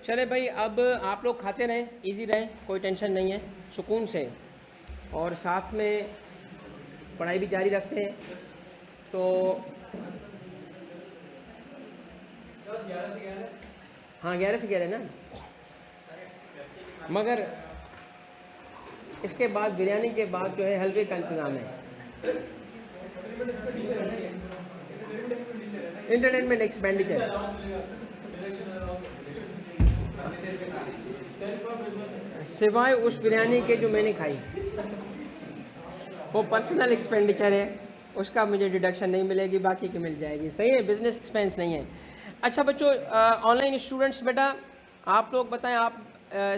चले भाई, अब आप लोग खाते रहें, इजी रहें, कोई टेंशन नहीं है, सुकून से, और साथ में पढ़ाई भी जारी रखते हैं। तो हाँ, 11 से 11 ना, मगर इसके बाद बिरयानी के बाद जो है हलवे का इंतज़ाम है। इंटरटेनमेंट एक्सपेंडिचर सिवाय उस बिरयानी के जो मैंने खाई, वो पर्सनल एक्सपेंडिचर है, उसका मुझे डिडक्शन नहीं मिलेगी, बाकी की मिल जाएगी। सही है, बिजनेस एक्सपेंस नहीं है। अच्छा बच्चों, ऑनलाइन स्टूडेंट्स, बेटा आप लोग बताएं, आप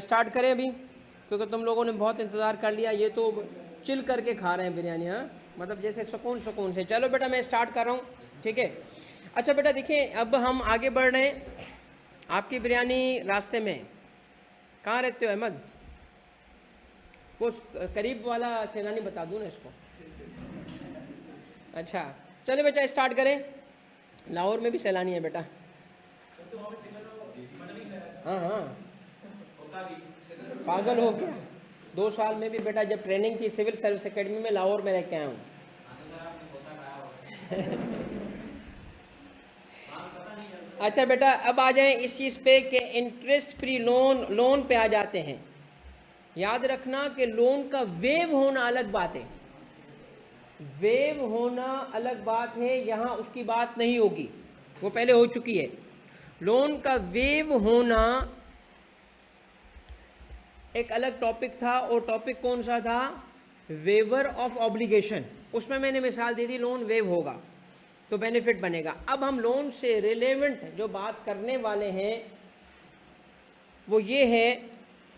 स्टार्ट करें अभी, क्योंकि तुम लोगों ने बहुत इंतज़ार कर लिया। ये तो चिल करके खा रहे हैं बिरयानी, हाँ, मतलब जैसे सुकून सुकून से। चलो बेटा, मैं स्टार्ट कर रहा हूँ, ठीक है। अच्छा बेटा देखिए, अब हम आगे बढ़ रहे हैं। आपकी बिरयानी रास्ते में। कहाँ रहते हो अहमद? वो करीब वाला सैलानी बता दूँ ना इसको। अच्छा चले बेटा, स्टार्ट करें। लाहौर में भी सैलानी है बेटा। हाँ हाँ, पागल हो क्या? 2 साल में भी बेटा, जब ट्रेनिंग थी सिविल सर्विस एकेडमी में, लाहौर में रह के आया हूँ। अच्छा बेटा, अब आ जाएं इस चीज़ पे कि इंटरेस्ट फ्री लोन पे आ जाते हैं। याद रखना कि लोन का वेव होना अलग बात है, वेव होना अलग बात है, यहाँ उसकी बात नहीं होगी, वो पहले हो चुकी है। लोन का वेव होना एक अलग टॉपिक था, और टॉपिक कौन सा था? Waiver of obligation. उसमें मैंने मिसाल दी थी, लोन वेव होगा तो बेनिफिट बनेगा। अब हम लोन से रिलेवेंट जो बात करने वाले हैं वो ये है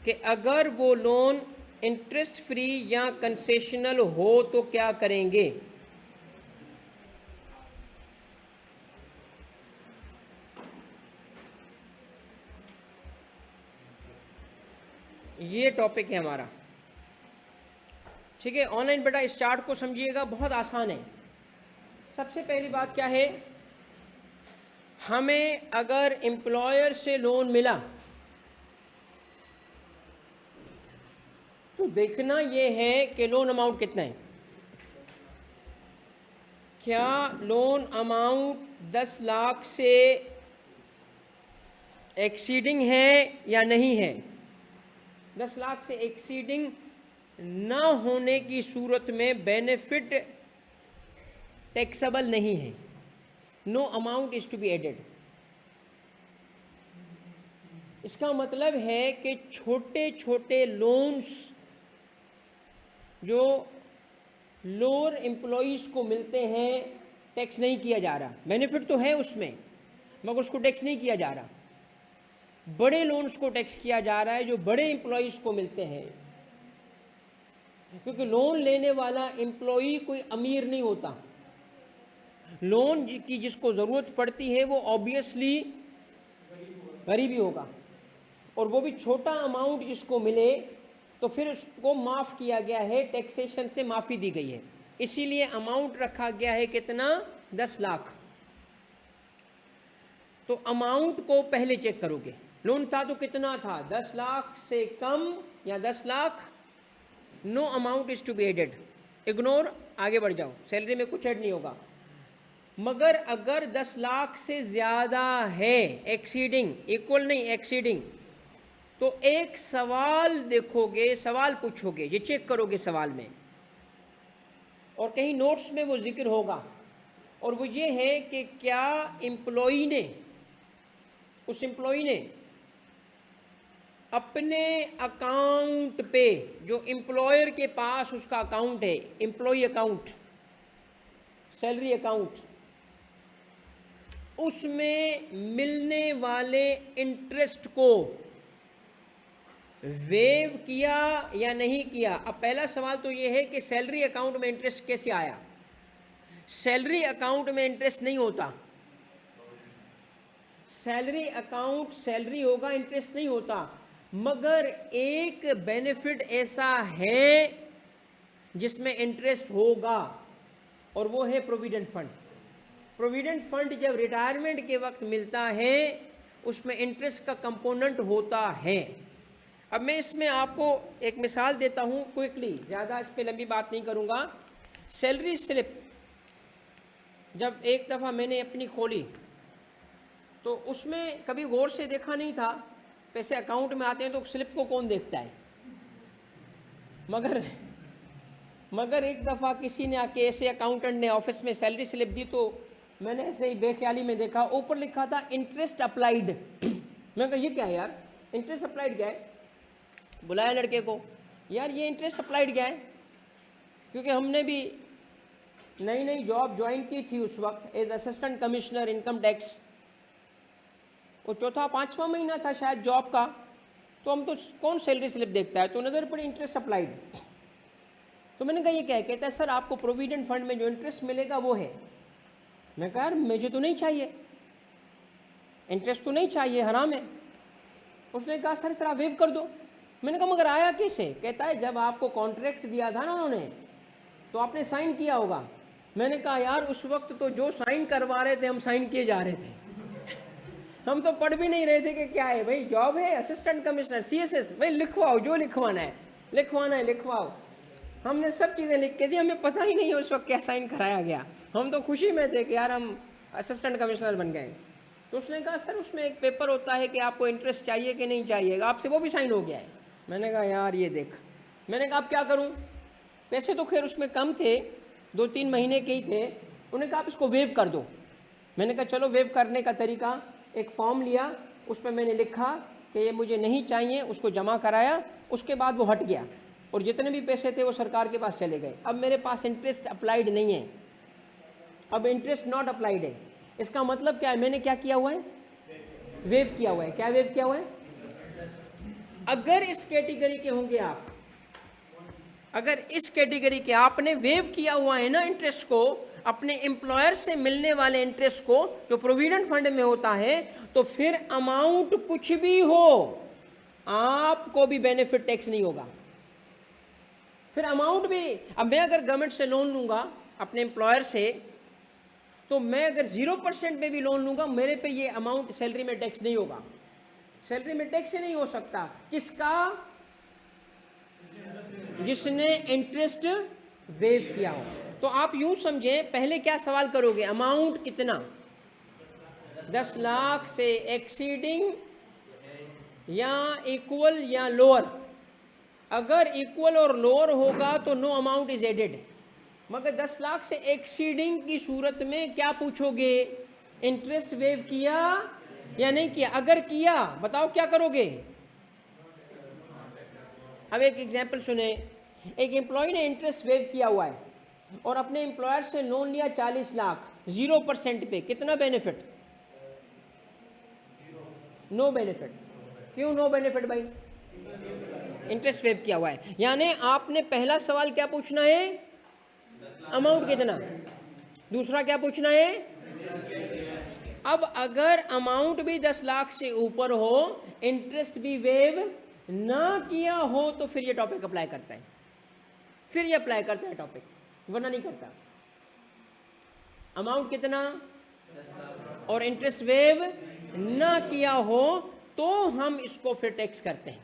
कि अगर वो लोन इंटरेस्ट फ्री या कंसेशनल हो तो क्या करेंगे। ये टॉपिक है हमारा, ठीक है। ऑनलाइन बेटा इस चार्ट को समझिएगा, बहुत आसान है। सबसे पहली बात क्या है, हमें अगर एम्प्लॉयर से लोन मिला तो देखना ये है कि लोन अमाउंट कितना है। क्या लोन अमाउंट 10 लाख से एक्सीडिंग है या नहीं है। 10 लाख से एक्सीडिंग न होने की सूरत में बेनिफिट टैक्सेबल नहीं है, no amount is to be added. इसका मतलब है कि छोटे छोटे लोन्स जो लोअर एम्प्लॉइज को मिलते हैं, टैक्स नहीं किया जा रहा। बेनिफिट तो है उसमें, मगर उसको टैक्स नहीं किया जा रहा। बड़े लोन्स को टैक्स किया जा रहा है जो बड़े एम्प्लॉइज को मिलते हैं, क्योंकि लोन लेने वाला एम्प्लॉई कोई अमीर नहीं होता। लोन की जिसको ज़रूरत पड़ती है वो ऑब्वियसली गरीब ही होगा, और वो भी छोटा अमाउंट जिसको मिले तो फिर उसको माफ़ किया गया है, टैक्सेशन से माफ़ी दी गई है। इसीलिए अमाउंट रखा गया है कितना? 10 लाख। तो अमाउंट को पहले चेक करोगे। लोन था तो कितना था? 10 लाख से कम या 10 lakh, no amount is to be added, ignore, आगे बढ़ जाओ, सैलरी में कुछ ऐड नहीं होगा। मगर अगर 10 लाख से ज़्यादा है, एक्सीडिंग, इक्वल नहीं एक्सीडिंग, तो एक सवाल देखोगे, सवाल पूछोगे, ये चेक करोगे सवाल में, और कहीं नोट्स में वो जिक्र होगा, और वो ये है कि क्या एम्प्लॉई ने, उस एम्प्लॉई ने अपने अकाउंट पे, जो एम्प्लॉयर के पास उसका अकाउंट है, एम्प्लॉई अकाउंट, सैलरी अकाउंट, उसमें मिलने वाले इंटरेस्ट को वेव किया या नहीं किया। अब पहला सवाल तो ये है कि सैलरी अकाउंट में इंटरेस्ट कैसे आया। सैलरी अकाउंट में इंटरेस्ट नहीं होता, सैलरी अकाउंट सैलरी होगा, इंटरेस्ट नहीं होता। मगर एक बेनिफिट ऐसा है जिसमें इंटरेस्ट होगा, और वो है प्रोविडेंट फंड। प्रोविडेंट फंड जब रिटायरमेंट के वक्त मिलता है उसमें इंटरेस्ट का कंपोनेंट होता है। अब मैं इसमें आपको एक मिसाल देता हूँ क्विकली, ज़्यादा इस पर लंबी बात नहीं करूँगा। सैलरी स्लिप जब एक दफ़ा मैंने अपनी खोली तो उसमें कभी गौर से देखा नहीं था, पैसे अकाउंट में आते हैं तो स्लिप को कौन देखता है, मगर एक दफ़ा किसी ने आके ऐसे अकाउंटेंट ने ऑफिस में सैलरी स्लिप दी तो मैंने ऐसे ही बेख्याली में देखा, ऊपर लिखा था इंटरेस्ट अप्लाइड। मैं कहा ये क्या है यार, इंटरेस्ट अप्लाइड क्या है? बुलाया लड़के को, यार ये इंटरेस्ट अप्लाइड क्या है? क्योंकि हमने भी नई नई जॉब ज्वाइन की थी उस वक्त as assistant commissioner income tax, वो चौथा पाँचवा महीना था शायद जॉब का, तो हम तो कौन सैलरी स्लिप देखता है, तो नज़र पड़ी इंटरेस्ट अप्लाइड। तो मैंने कहा ये क्या है? कहता है सर आपको प्रोविडेंट फंड में जो इंटरेस्ट मिलेगा वो है। मैं कहा यार मुझे तो नहीं चाहिए, इंटरेस्ट तो नहीं चाहिए, हराम है। उसने कहा सर फिर आप वेव कर दो। मैंने कहा मगर आया कैसे? कहता है जब आपको कॉन्ट्रैक्ट दिया था ना उन्होंने तो आपने साइन किया होगा। मैंने कहा यार उस वक्त तो जो साइन करवा रहे थे हम साइन किए जा रहे थे, हम तो पढ़ भी नहीं रहे थे कि क्या है भाई, जॉब है असिस्टेंट कमिश्नर CSS, भाई लिखवाओ जो लिखवाना है लिखवाओ। हमने सब चीज़ें लिख के दी, हमें पता ही नहीं है उस वक्त क्या साइन कराया गया, हम तो खुशी में थे कि यार हम असिस्टेंट कमिश्नर बन गए। तो उसने कहा सर उसमें एक पेपर होता है कि आपको इंटरेस्ट चाहिए कि नहीं चाहिए, आपसे वो भी साइन हो गया है। मैंने कहा यार ये देख, मैंने कहा अब क्या करूँ? पैसे तो खैर उसमें कम थे, 2-3 महीने के ही थे। उन्होंने कहा आप इसको वेव कर दो। मैंने कहा चलो वेव करने का तरीका, एक फॉर्म लिया, उस पर मैंने लिखा कि ये मुझे नहीं चाहिए, उसको जमा कराया, उसके बाद वो हट गया और जितने भी पैसे थे वो सरकार के पास चले गए। अब मेरे पास इंटरेस्ट अप्लाइड नहीं है, अब इंटरेस्ट नॉट अप्लाइड है। इसका मतलब क्या है? मैंने क्या किया हुआ है? वेव किया हुआ है। क्या वेव किया हुआ है? अगर इस कैटेगरी के होंगे आप, अगर इस कैटेगरी के आपने वेव किया हुआ है ना इंटरेस्ट को, अपने एम्प्लॉयर से मिलने वाले इंटरेस्ट को जो प्रोविडेंट फंड में होता है, तो फिर अमाउंट कुछ भी हो आपको भी बेनिफिट टैक्स नहीं होगा। फिर अमाउंट भी, अब मैं अगर गवर्नमेंट से लोन लूंगा अपने एम्प्लॉयर से, तो मैं अगर 0% पे भी लोन लूंगा मेरे पे ये अमाउंट सैलरी में टैक्स नहीं होगा। सैलरी में टैक्स नहीं हो सकता किसका? जिसने इंटरेस्ट वेव किया हो। तो आप यूं समझें, पहले क्या सवाल करोगे? अमाउंट कितना? 10 लाख से एक्सीडिंग या इक्वल या लोअर। अगर इक्वल और लोअर होगा तो नो अमाउंट इज एडेड, मगर 10 लाख से एक्सीडिंग की सूरत में क्या पूछोगे? इंटरेस्ट वेव किया या नहीं किया? अगर किया बताओ क्या करोगे? अब एक एग्जांपल सुने, एक एम्प्लॉय ने इंटरेस्ट वेव किया हुआ है और अपने एम्प्लॉयर से लोन लिया 40 लाख 0% पे, कितना बेनिफिट? No benefit. क्यों नो बेनिफिट भाई? इंटरेस्ट वेव किया हुआ है। यानी आपने पहला सवाल क्या पूछना है? अमाउंट कितना। दूसरा क्या पूछना है? अब अगर अमाउंट भी 10 लाख से ऊपर हो, इंटरेस्ट भी वेव ना किया हो, तो फिर ये टॉपिक अप्लाई करता है, फिर ये अप्लाई करता है टॉपिक, वरना नहीं करता। अमाउंट कितना और इंटरेस्ट वेव ना किया हो तो हम इसको फिर टैक्स करते हैं।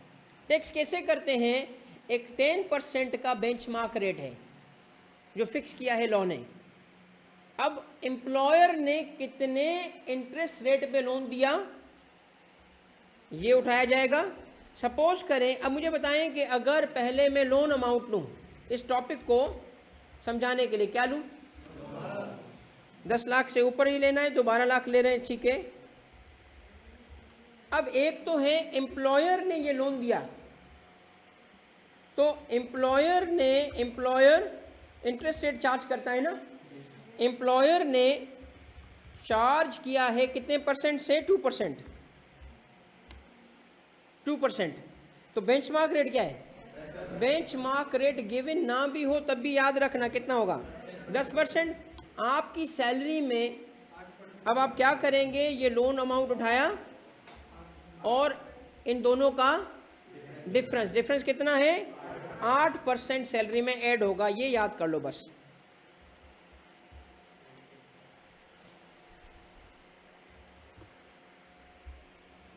टैक्स कैसे करते हैं? एक 10% का बेंचमार्क रेट है जो फिक्स किया है लॉ ने। अब एम्प्लॉयर ने कितने इंटरेस्ट रेट पे लोन दिया ये उठाया जाएगा। सपोज करें, अब मुझे बताएं कि अगर पहले मैं लोन अमाउंट लूं, इस टॉपिक को समझाने के लिए क्या लूं? 10 लाख से ऊपर ही लेना है तो 12 लाख ले रहे हैं, ठीक है। अब एक तो है एम्प्लॉयर ने ये लोन दिया, तो एम्प्लॉयर इंटरेस्ट रेट चार्ज करता है ना, एम्प्लॉयर ने चार्ज किया है कितने परसेंट से? 2%। 2%। तो बेंचमार्क रेट क्या है? बेंचमार्क रेट गिवन ना भी हो तब भी याद रखना कितना होगा? 10%। आपकी सैलरी में अब आप क्या करेंगे? ये लोन अमाउंट उठाया और इन दोनों का डिफरेंस कितना है? 8% सैलरी में ऐड होगा, ये याद कर लो बस।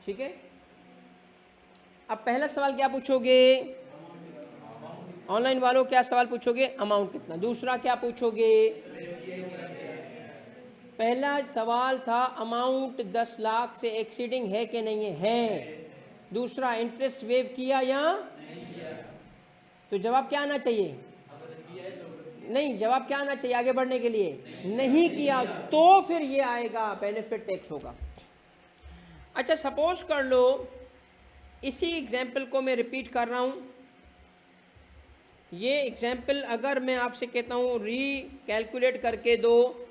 ठीक है। अब पहला सवाल क्या पूछोगे, ऑनलाइन वालों क्या सवाल पूछोगे, अमाउंट कितना। दूसरा क्या पूछोगे, पहला सवाल था अमाउंट 10 लाख से एक्सीडिंग है कि नहीं है, दूसरा इंटरेस्ट वेव किया या नहीं किया। तो जवाब क्या आना चाहिए, नहीं, जवाब क्या आना चाहिए आगे बढ़ने के लिए, नहीं किया, तो फिर ये आएगा बेनिफिट टैक्स होगा। अच्छा सपोज कर लो, इसी एग्जाम्पल को मैं रिपीट कर रहा हूं, ये एग्जाम्पल अगर मैं आपसे कहता हूं कैलकुलेट करके दो,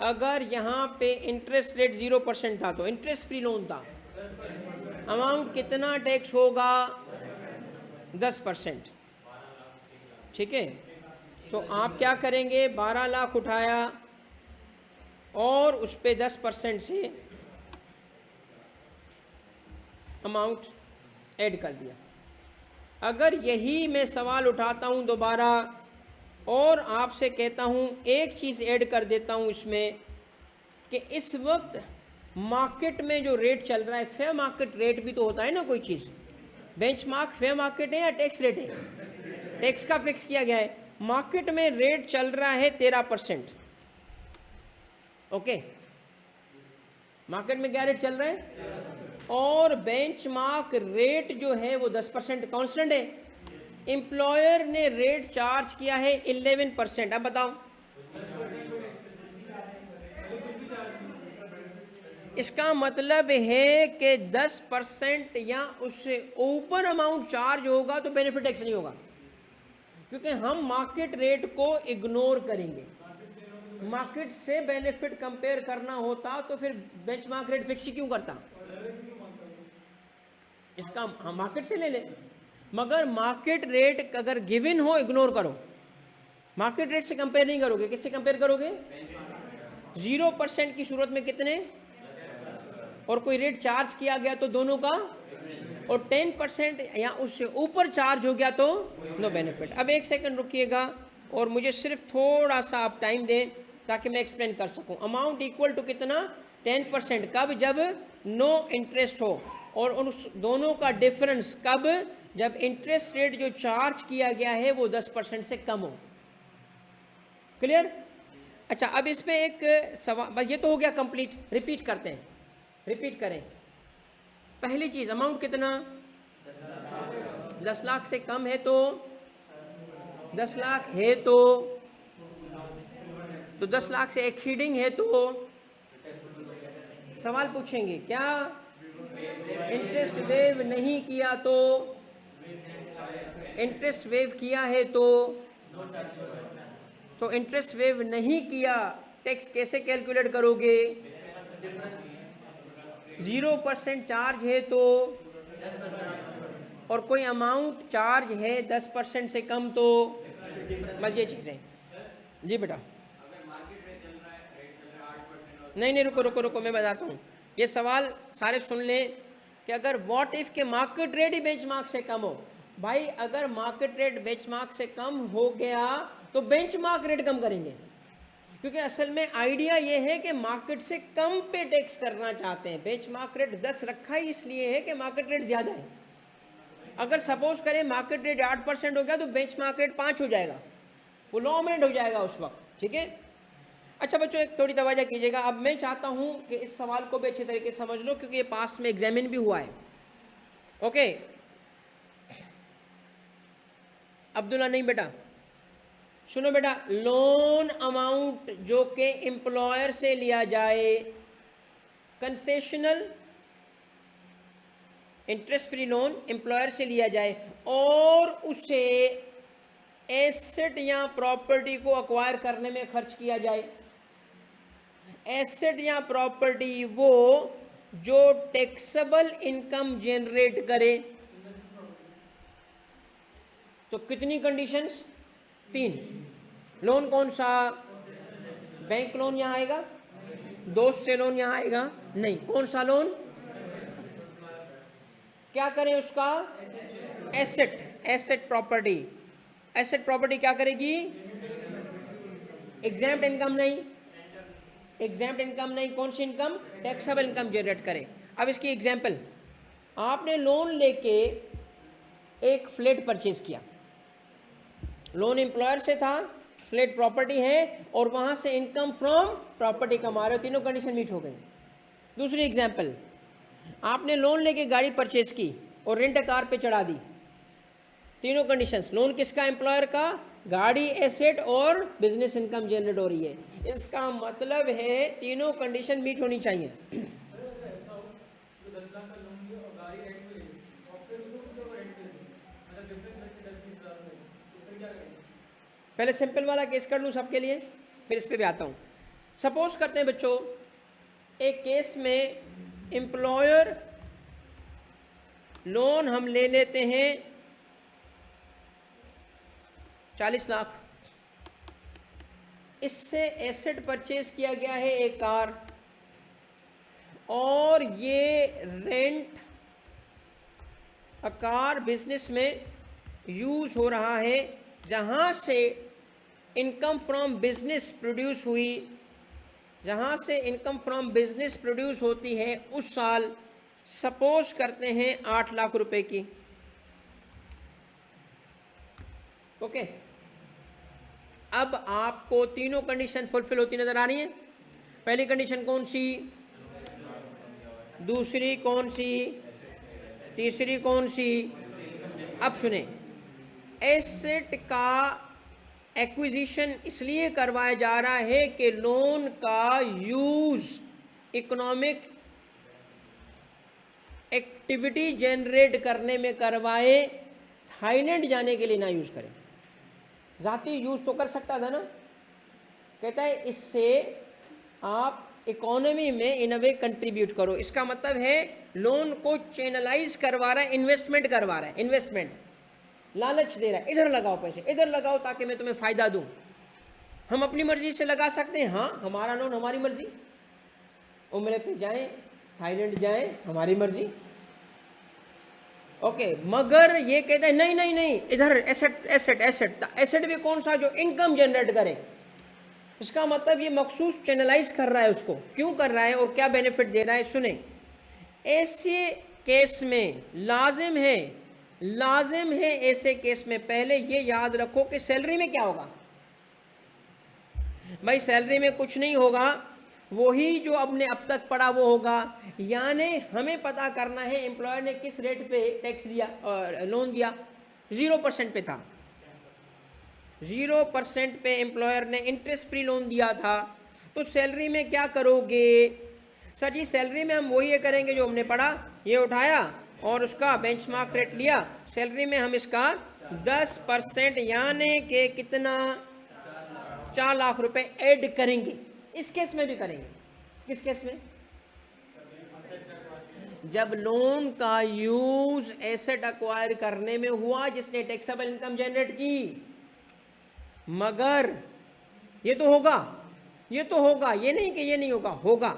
अगर यहाँ पे इंटरेस्ट रेट 0% था तो इंटरेस्ट फ्री लोन था, अमाउंट कितना टैक्स होगा, 10%। ठीक है, तो आप क्या करेंगे, 12 लाख उठाया और उस पे 10% से अमाउंट ऐड कर दिया। अगर यही मैं सवाल उठाता हूं दोबारा और आपसे कहता हूं एक चीज़ ऐड कर देता हूं इसमें, कि इस वक्त मार्केट में जो रेट चल रहा है, फेयर मार्केट रेट भी तो होता है ना कोई चीज़, बेंचमार्क फेयर मार्केट है या टैक्स रेट है, टैक्स का फिक्स किया गया है, मार्केट में रेट चल रहा है 13%। ओके, मार्केट में क्या रेट चल रहा है, और बेंचमार्क रेट जो है वो 10% कांस्टेंट है, एम्प्लॉयर ने रेट चार्ज किया है 11%। अब बताओ इसका मतलब है कि 10% या उससे ऊपर अमाउंट चार्ज होगा तो बेनिफिट टैक्स नहीं होगा, क्योंकि हम मार्केट रेट को इग्नोर करेंगे। मार्केट से बेनिफिट कंपेयर करना होता तो फिर बेंचमार्क रेट फिक्स क्यों करता, इसका हम मार्केट से ले ले, मगर मार्केट रेट अगर गिवन हो इग्नोर करो, मार्केट रेट से कंपेयर नहीं करोगे, किससे कंपेयर करोगे, 0% की सूरत में कितने, और कोई रेट चार्ज किया गया तो दोनों का, और 10% या उससे ऊपर चार्ज हो गया तो नो बेनिफिट। अब एक सेकंड रुकिएगा और मुझे सिर्फ थोड़ा सा आप टाइम दें ताकि मैं एक्सप्लेन कर सकूं। अमाउंट इक्वल टू कितना, 10%, कब, जब नो इंटरेस्ट हो, और उन दोनों का डिफरेंस कब, जब इंटरेस्ट रेट जो चार्ज किया गया है वो 10% से कम हो। क्लियर। अच्छा अब इसमें एक सवाल, बस ये तो हो गया कंप्लीट, रिपीट करते हैं, रिपीट करें। पहली चीज अमाउंट कितना, 10 लाख से कम है तो, 10 लाख है तो 10 लाख से एक्सीडिंग है तो सवाल पूछेंगे क्या, इंटरेस्ट वेव नहीं किया तो, इंटरेस्ट वेव किया है तो इंटरेस्ट वेव नहीं किया, टैक्स कैसे कैलकुलेट करोगे, 0% चार्ज है तो, और कोई अमाउंट चार्ज है 10% से कम तो, बस ये चीज़ें। जी बेटा, नहीं रुको रुको रुको, मैं बताता हूँ, ये सवाल सारे सुन लें कि अगर व्हाट इफ के मार्केट रेट ही बेंचमार्क से कम हो, भाई अगर मार्केट रेट बेंचमार्क से कम हो गया तो बेंचमार्क रेट कम करेंगे, क्योंकि असल में आइडिया ये है कि मार्केट से कम पे टैक्स करना चाहते हैं। बेंचमार्क रेट 10 रखा ही इसलिए है कि मार्केट रेट ज़्यादा है। अगर सपोज करें मार्केट रेट 8% हो गया तो बेंचमार्क रेट 5 हो जाएगा, वो लॉमेंट हो जाएगा उस वक्त। ठीक है। अच्छा बच्चों एक थोड़ी तवज्जो कीजिएगा, अब मैं चाहता हूं कि इस सवाल को भी अच्छे तरीके से समझ लो क्योंकि ये पास में एग्जामिन भी हुआ है। ओके अब्दुल्ला, नहीं बेटा सुनो बेटा, लोन अमाउंट जो कि एम्प्लॉयर से लिया जाए, concessional interest free loan employer से लिया जाए और उसे एसेट या प्रॉपर्टी को अक्वायर करने में खर्च किया जाए, एसेट या प्रॉपर्टी वो जो टैक्सेबल इनकम जनरेट करे, तो कितनी कंडीशंस, 3। लोन कौन सा, बैंक लोन यहां आएगा, दोस्त से लोन यहां आएगा नहीं, कौन सा लोन, क्या करें उसका, asset, asset property, asset property क्या करेगी, एग्जैम्प्ट इनकम नहीं, एग्जैम्प्ट इनकम नहीं, कौन सी इनकम, टैक्सेबल इनकम जनरेट करे। अब इसकी एग्जाम्पल, आपने लोन लेके एक फ्लैट परचेज किया, लोन एम्प्लॉयर से था, फ्लैट प्रॉपर्टी है और वहां से इनकम फ्रॉम प्रॉपर्टी कमा रहे हो, तीनों कंडीशन मीट हो गई। दूसरी एग्जांपल, आपने लोन लेके गाड़ी परचेज की और रेंट कार पे चढ़ा दी, तीनों कंडीशंस, लोन किसका, एम्प्लॉयर का, गाड़ी एसेट और बिजनेस इनकम जनरेट हो रही है। इसका मतलब है तीनों कंडीशन मीट होनी चाहिए। पहले सिंपल वाला केस कर लूँ सबके लिए, फिर इस पे भी आता हूँ। सपोज करते हैं बच्चों, एक केस में एम्प्लॉयर लोन हम ले लेते हैं 40 लाख, इससे एसेट परचेज किया गया है एक कार, और ये रेंट अ कार बिजनेस में यूज हो रहा है, जहां से इनकम फ्रॉम बिजनेस प्रोड्यूस हुई, जहां से इनकम फ्रॉम बिजनेस प्रोड्यूस होती है उस साल सपोज करते हैं 8 लाख रुपए की। ओके, अब आपको तीनों कंडीशन फुलफिल होती नजर आ रही है। पहली कंडीशन कौन सी, दूसरी कौन सी, तीसरी कौन सी। अब सुने, एसेट का एक्विजिशन इसलिए करवाया जा रहा है कि लोन का यूज इकोनॉमिक एक्टिविटी जनरेट करने में करवाए, थाईलैंड जाने के लिए ना यूज करें। जाती यूज तो कर सकता था ना, कहता है इससे आप इकोनॉमी में इन अ वे कंट्रीब्यूट करो। इसका मतलब है लोन को चैनलाइज करवा रहा है, इन्वेस्टमेंट करवा रहा है, इन्वेस्टमेंट, लालच दे रहा है, इधर लगाओ पैसे, इधर लगाओ ताकि मैं तुम्हें फायदा दूं। हम अपनी मर्जी से लगा सकते हैं, हाँ हमारा लोन हमारी मर्जी, उम्र पे जाएं, थाईलैंड जाएं, हमारी मर्जी। ओके, मगर ये कहते हैं नहीं नहीं नहीं, इधर एसेट एसेट एसेट, एसेट भी कौन सा, जो इनकम जनरेट करे। इसका मतलब ये मखसूस चैनलाइज कर रहा है उसको, क्यों कर रहा है और क्या बेनिफिट दे रहा है। सुने, ऐसे केस में लाजिम है ऐसे केस में पहले ये याद रखो कि सैलरी में क्या होगा। भाई सैलरी में कुछ नहीं होगा, वही जो आपने अब तक पढ़ा वो होगा। यानी हमें पता करना है एम्प्लॉयर ने किस रेट पे टैक्स दिया और लोन दिया, 0% पे था, 0% पे एम्प्लॉयर ने इंटरेस्ट फ्री लोन दिया था। तो सैलरी में क्या करोगे सर जी, सैलरी में हम वही करेंगे जो हमने पढ़ा, ये उठाया और उसका बेंचमार्क रेट लिया, सैलरी में हम इसका 10% यानी कि कितना, 4 लाख रुपए ऐड करेंगे। इस केस में भी करेंगे। किस केस में, जब लोन का यूज एसेट अक्वायर करने में हुआ जिसने टैक्सेबल इनकम जनरेट की। मगर ये तो होगा, ये तो होगा, ये नहीं कि ये नहीं होगा, होगा।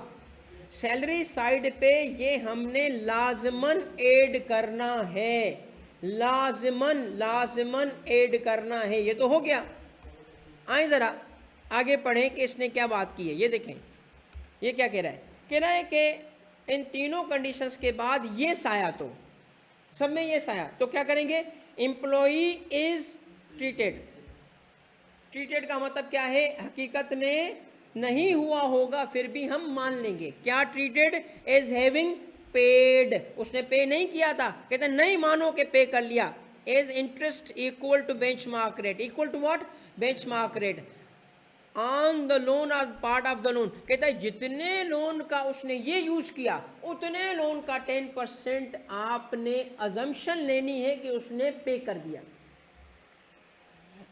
सैलरी साइड पे ये हमने लाजमन ऐड करना है, लाजमन ऐड करना है, ये तो हो गया। आए जरा आगे पढ़ें कि इसने क्या बात की है। ये देखें, ये क्या कह रहा है कि इन तीनों कंडीशंस के बाद ये साया, तो सब में ये साया, तो क्या करेंगे, एम्प्लॉई इज ट्रीटेड। ट्रीटेड का मतलब क्या है, हकीकत में नहीं हुआ होगा फिर भी हम मान लेंगे। क्या, ट्रीटेड एज हैविंग पेड, उसने पे नहीं किया था, कहते नहीं मानो कि पे कर लिया। As interest equal to benchmark rate, equal to what, benchmark rate on the loan और पार्ट ऑफ द लोन। कहता है जितने लोन का उसने ये यूज किया उतने लोन का 10% आपने अजम्पशन लेनी है कि उसने पे कर दिया।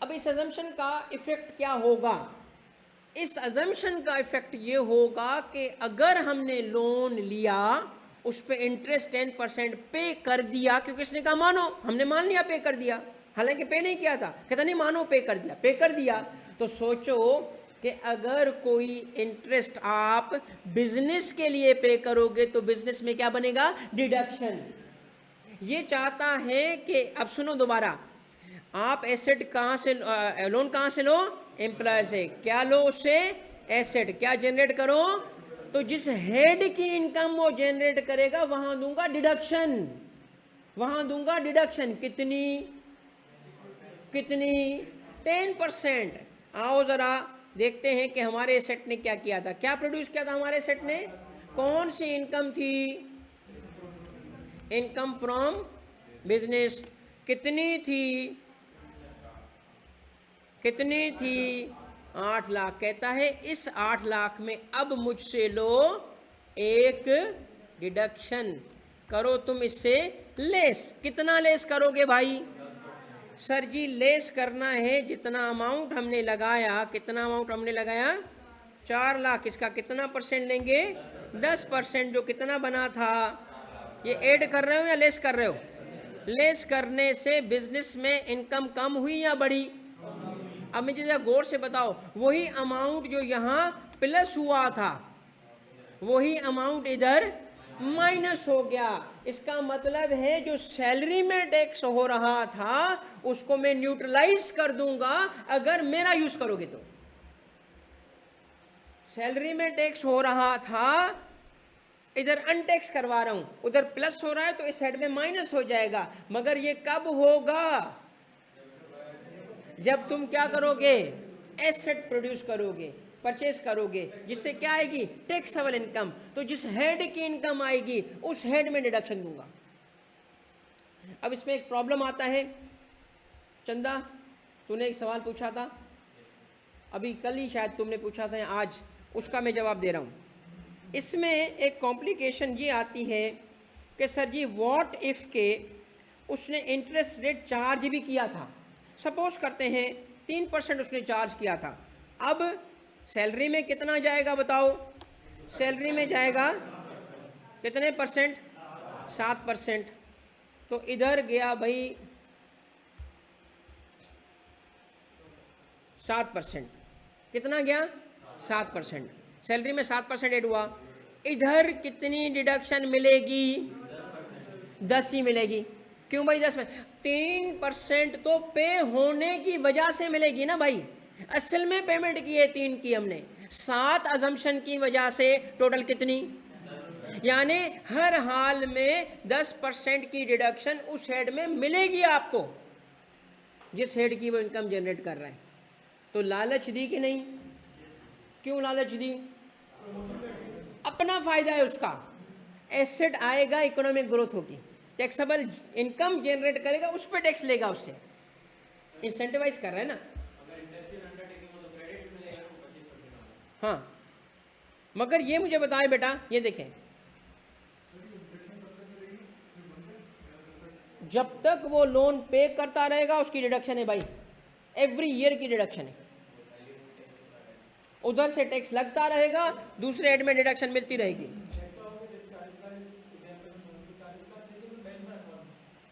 अब इस अजम्पशन का इफेक्ट क्या होगा, इस अजम्पशन का इफेक्ट ये होगा कि अगर हमने लोन लिया उस पे इंटरेस्ट 10% पे कर दिया, क्योंकि इसने कहा मानो, हमने मान लिया पे कर दिया, हालांकि पे नहीं किया था, कहता नहीं मानो पे कर दिया, पे कर दिया। तो सोचो कि अगर कोई इंटरेस्ट आप बिजनेस के लिए पे करोगे तो बिजनेस में क्या बनेगा, डिडक्शन। ये चाहता है कि, अब सुनो दोबारा, आप एसेट कहां से, लोन कहां से लो, एम्प्लॉयर से, क्या लो उससे, एसेट, क्या जनरेट करो, तो जिस हेड की इनकम वो जनरेट करेगा वहां दूंगा डिडक्शन, वहां दूंगा डिडक्शन। कितनी कितनी 10%। आओ जरा देखते हैं कि हमारे सेट ने क्या किया था, क्या प्रोड्यूस किया था हमारे सेट ने, कौन सी इनकम थी, इनकम फ्रॉम बिजनेस कितनी थी, कितनी थी 8 लाख। कहता है इस 8 लाख में अब मुझसे लो एक डिडक्शन, करो तुम इससे लेस। कितना लेस करोगे भाई? सर जी लेस करना है जितना अमाउंट हमने लगाया। कितना अमाउंट हमने लगाया? 4 लाख। इसका कितना परसेंट लेंगे? 10%। जो कितना बना था, ये ऐड कर रहे हो या लेस कर रहे हो? लेस करने से बिजनेस में इनकम कम हुई या बढ़ी? अब मुझे जरा गौर से बताओ, वही अमाउंट जो यहाँ प्लस हुआ था वही अमाउंट इधर माइनस हो गया। इसका मतलब है जो सैलरी में टैक्स हो रहा था उसको मैं न्यूट्रलाइज कर दूंगा अगर मेरा यूज करोगे तो। सैलरी में टैक्स हो रहा था, इधर अनटैक्स करवा रहा हूं, उधर प्लस हो रहा है तो इस साइड में माइनस हो जाएगा। मगर ये कब होगा? जब तुम क्या करोगे? एसेट प्रोड्यूस करोगे, परचेज करोगे, जिससे क्या आएगी? Taxable income. तो जिस हेड की इनकम आएगी उस हेड में डिडक्शन दूंगा। अब इसमें एक प्रॉब्लम आता है। चंदा तूने एक सवाल पूछा था अभी, कल ही शायद तुमने पूछा था, आज उसका मैं जवाब दे रहा हूं। इसमें एक कॉम्प्लिकेशन ये आती है कि सर जी व्हाट इफ के उसने इंटरेस्ट रेट चार्ज भी किया था। सपोज करते हैं 3% उसने चार्ज किया था। अब सैलरी में कितना जाएगा बताओ? सैलरी में जाएगा कितने परसेंट? 7%। तो इधर गया भाई 7%। कितना गया? 7%। सैलरी में 7% ऐड हुआ। इधर कितनी डिडक्शन मिलेगी? 10 ही मिलेगी। क्यों भाई 10 में? 3% तो पे होने की वजह से मिलेगी ना भाई। असल में पेमेंट की है 3 की हमने, 7 अजम्पशन की वजह से टोटल कितनी? यानी हर हाल में 10% की डिडक्शन उस हेड में मिलेगी आपको जिस हेड की वो इनकम जनरेट कर रहा है। तो लालच दी कि नहीं? क्यों लालच दी? अपना फायदा है उसका। एसेट आएगा, इकोनॉमिक ग्रोथ होगी, टैक्सेबल इनकम जनरेट करेगा, उस पर टैक्स लेगा, उससे इंसेंटिवाइज कर रहा है ना। हाँ मगर ये मुझे बताएं बेटा, ये देखें, जब तक वो लोन पे करता रहेगा उसकी डिडक्शन है भाई, एवरी ईयर की डिडक्शन है। उधर से टैक्स लगता रहेगा, दूसरे हेड में डिडक्शन मिलती रहेगी।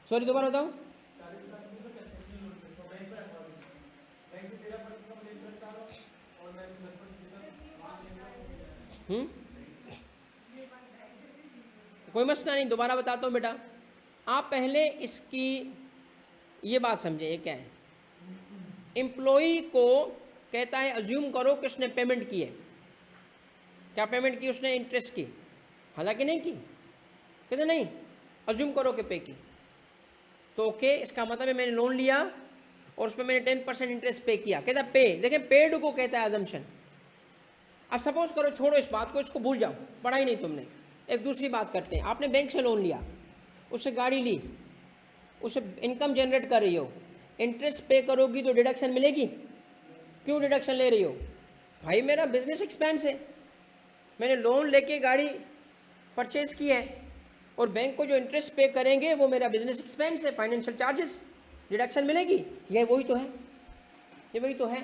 सॉरी दोबारा बताओ। कोई मसला नहीं, दोबारा बताता हूँ बेटा। आप पहले इसकी ये बात समझे, ये क्या है। एम्प्लॉई को कहता है अज्यूम करो कि उसने पेमेंट की है। क्या पेमेंट की उसने? इंटरेस्ट की। हालांकि नहीं की, कहते नहीं, अज्यूम करो कि पे की। तो ओके, इसका मतलब है मैंने लोन लिया और उसमें मैंने 10% इंटरेस्ट पे किया। कहता पे, देखें पेड को कहता है अजम्पशन। अब सपोज करो, छोड़ो इस बात को, इसको भूल जाओ, पढ़ा ही नहीं तुमने। एक दूसरी बात करते हैं। आपने बैंक से लोन लिया, उससे गाड़ी ली, उससे इनकम जनरेट कर रही हो, इंटरेस्ट पे करोगी तो डिडक्शन मिलेगी। क्यों डिडक्शन ले रही हो? भाई मेरा बिजनेस एक्सपेंस है, मैंने लोन लेके गाड़ी परचेज की है और बैंक को जो इंटरेस्ट पे करेंगे वो मेरा बिजनेस एक्सपेंस है, फाइनेंशियल चार्जेस, डिडक्शन मिलेगी। ये वही तो है, ये वही तो है।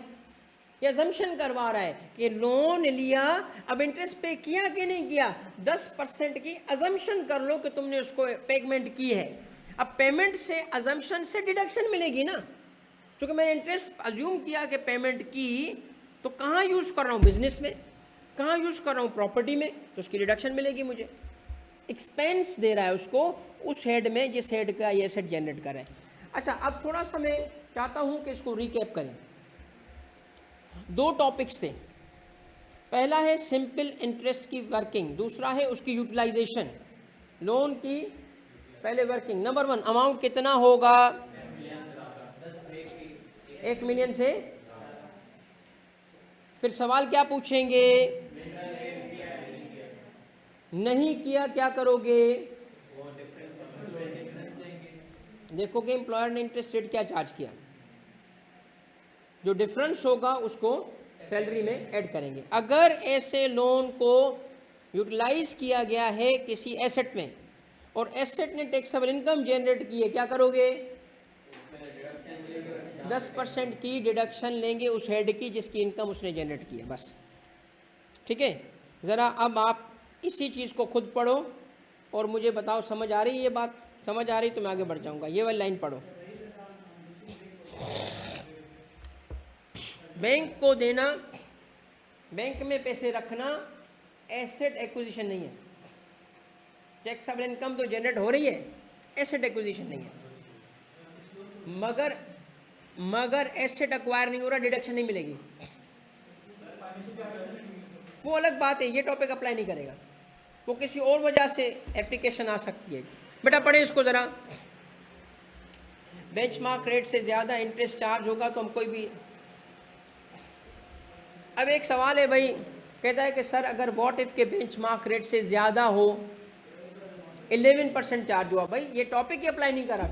ये अजम्पशन करवा रहा है कि लोन लिया, अब इंटरेस्ट पे किया कि नहीं किया, 10% की अजम्पशन कर लो कि तुमने उसको पेमेंट की है। अब पेमेंट से, अजम्पशन से डिडक्शन मिलेगी ना, क्योंकि मैंने इंटरेस्ट अज्यूम किया कि पेमेंट की, तो कहाँ यूज़ कर रहा हूँ? बिजनेस में। कहाँ यूज़ कर रहा हूँ? प्रॉपर्टी में, तो उसकी डिडक्शन मिलेगी मुझे। एक्सपेंस दे रहा है उसको उस हेड में जिस हेड का ये एसेट जनरेट कर रहा है। अच्छा, अब थोड़ा सा मैं चाहता हूँ कि इसको रिकैप करें। 2 टॉपिक्स थे, पहला है सिंपल इंटरेस्ट की वर्किंग, दूसरा है उसकी यूटिलाइजेशन। लोन की पहले वर्किंग, नंबर 1 अमाउंट कितना होगा, 1 मिलियन से। फिर सवाल क्या पूछेंगे, नहीं किया क्या करोगे, देखोगे एम्प्लॉयर ने इंटरेस्ट रेट क्या चार्ज किया, जो डिफरेंस होगा उसको सैलरी में ऐड करेंगे। अगर ऐसे लोन को यूटिलाइज किया गया है किसी एसेट में और एसेट ने टैक्सेबल इनकम जनरेट की है, क्या करोगे, 10% की डिडक्शन लेंगे उस हेड की जिसकी इनकम उसने जनरेट की है, बस। ठीक है, ज़रा अब आप इसी चीज़ को खुद पढ़ो और मुझे बताओ समझ आ रही है ये बात, समझ आ रही तो मैं आगे बढ़ जाऊंगा। ये वाली लाइन पढ़ो, बैंक को देना, बैंक में पैसे रखना एसेट एक्विजिशन नहीं है। टैक्सेबल इनकम तो जनरेट हो रही है, एसेट एक्विजिशन नहीं है। मगर एसेट एक्वायर नहीं हो रहा, डिडक्शन नहीं मिलेगी, वो अलग बात है, ये टॉपिक अप्लाई नहीं करेगा, वो किसी और वजह से एप्लीकेशन आ सकती है। बेटा पढ़े इसको ज़रा, बेंचमार्क रेट से ज़्यादा इंटरेस्ट चार्ज होगा तो हम कोई भी। अब एक सवाल है भाई, कहता है कि सर अगर व्हाट इफ के बेंचमार्क रेट से ज़्यादा हो, 11% चार्ज हुआ, भाई ये टॉपिक ही अप्लाई नहीं करा।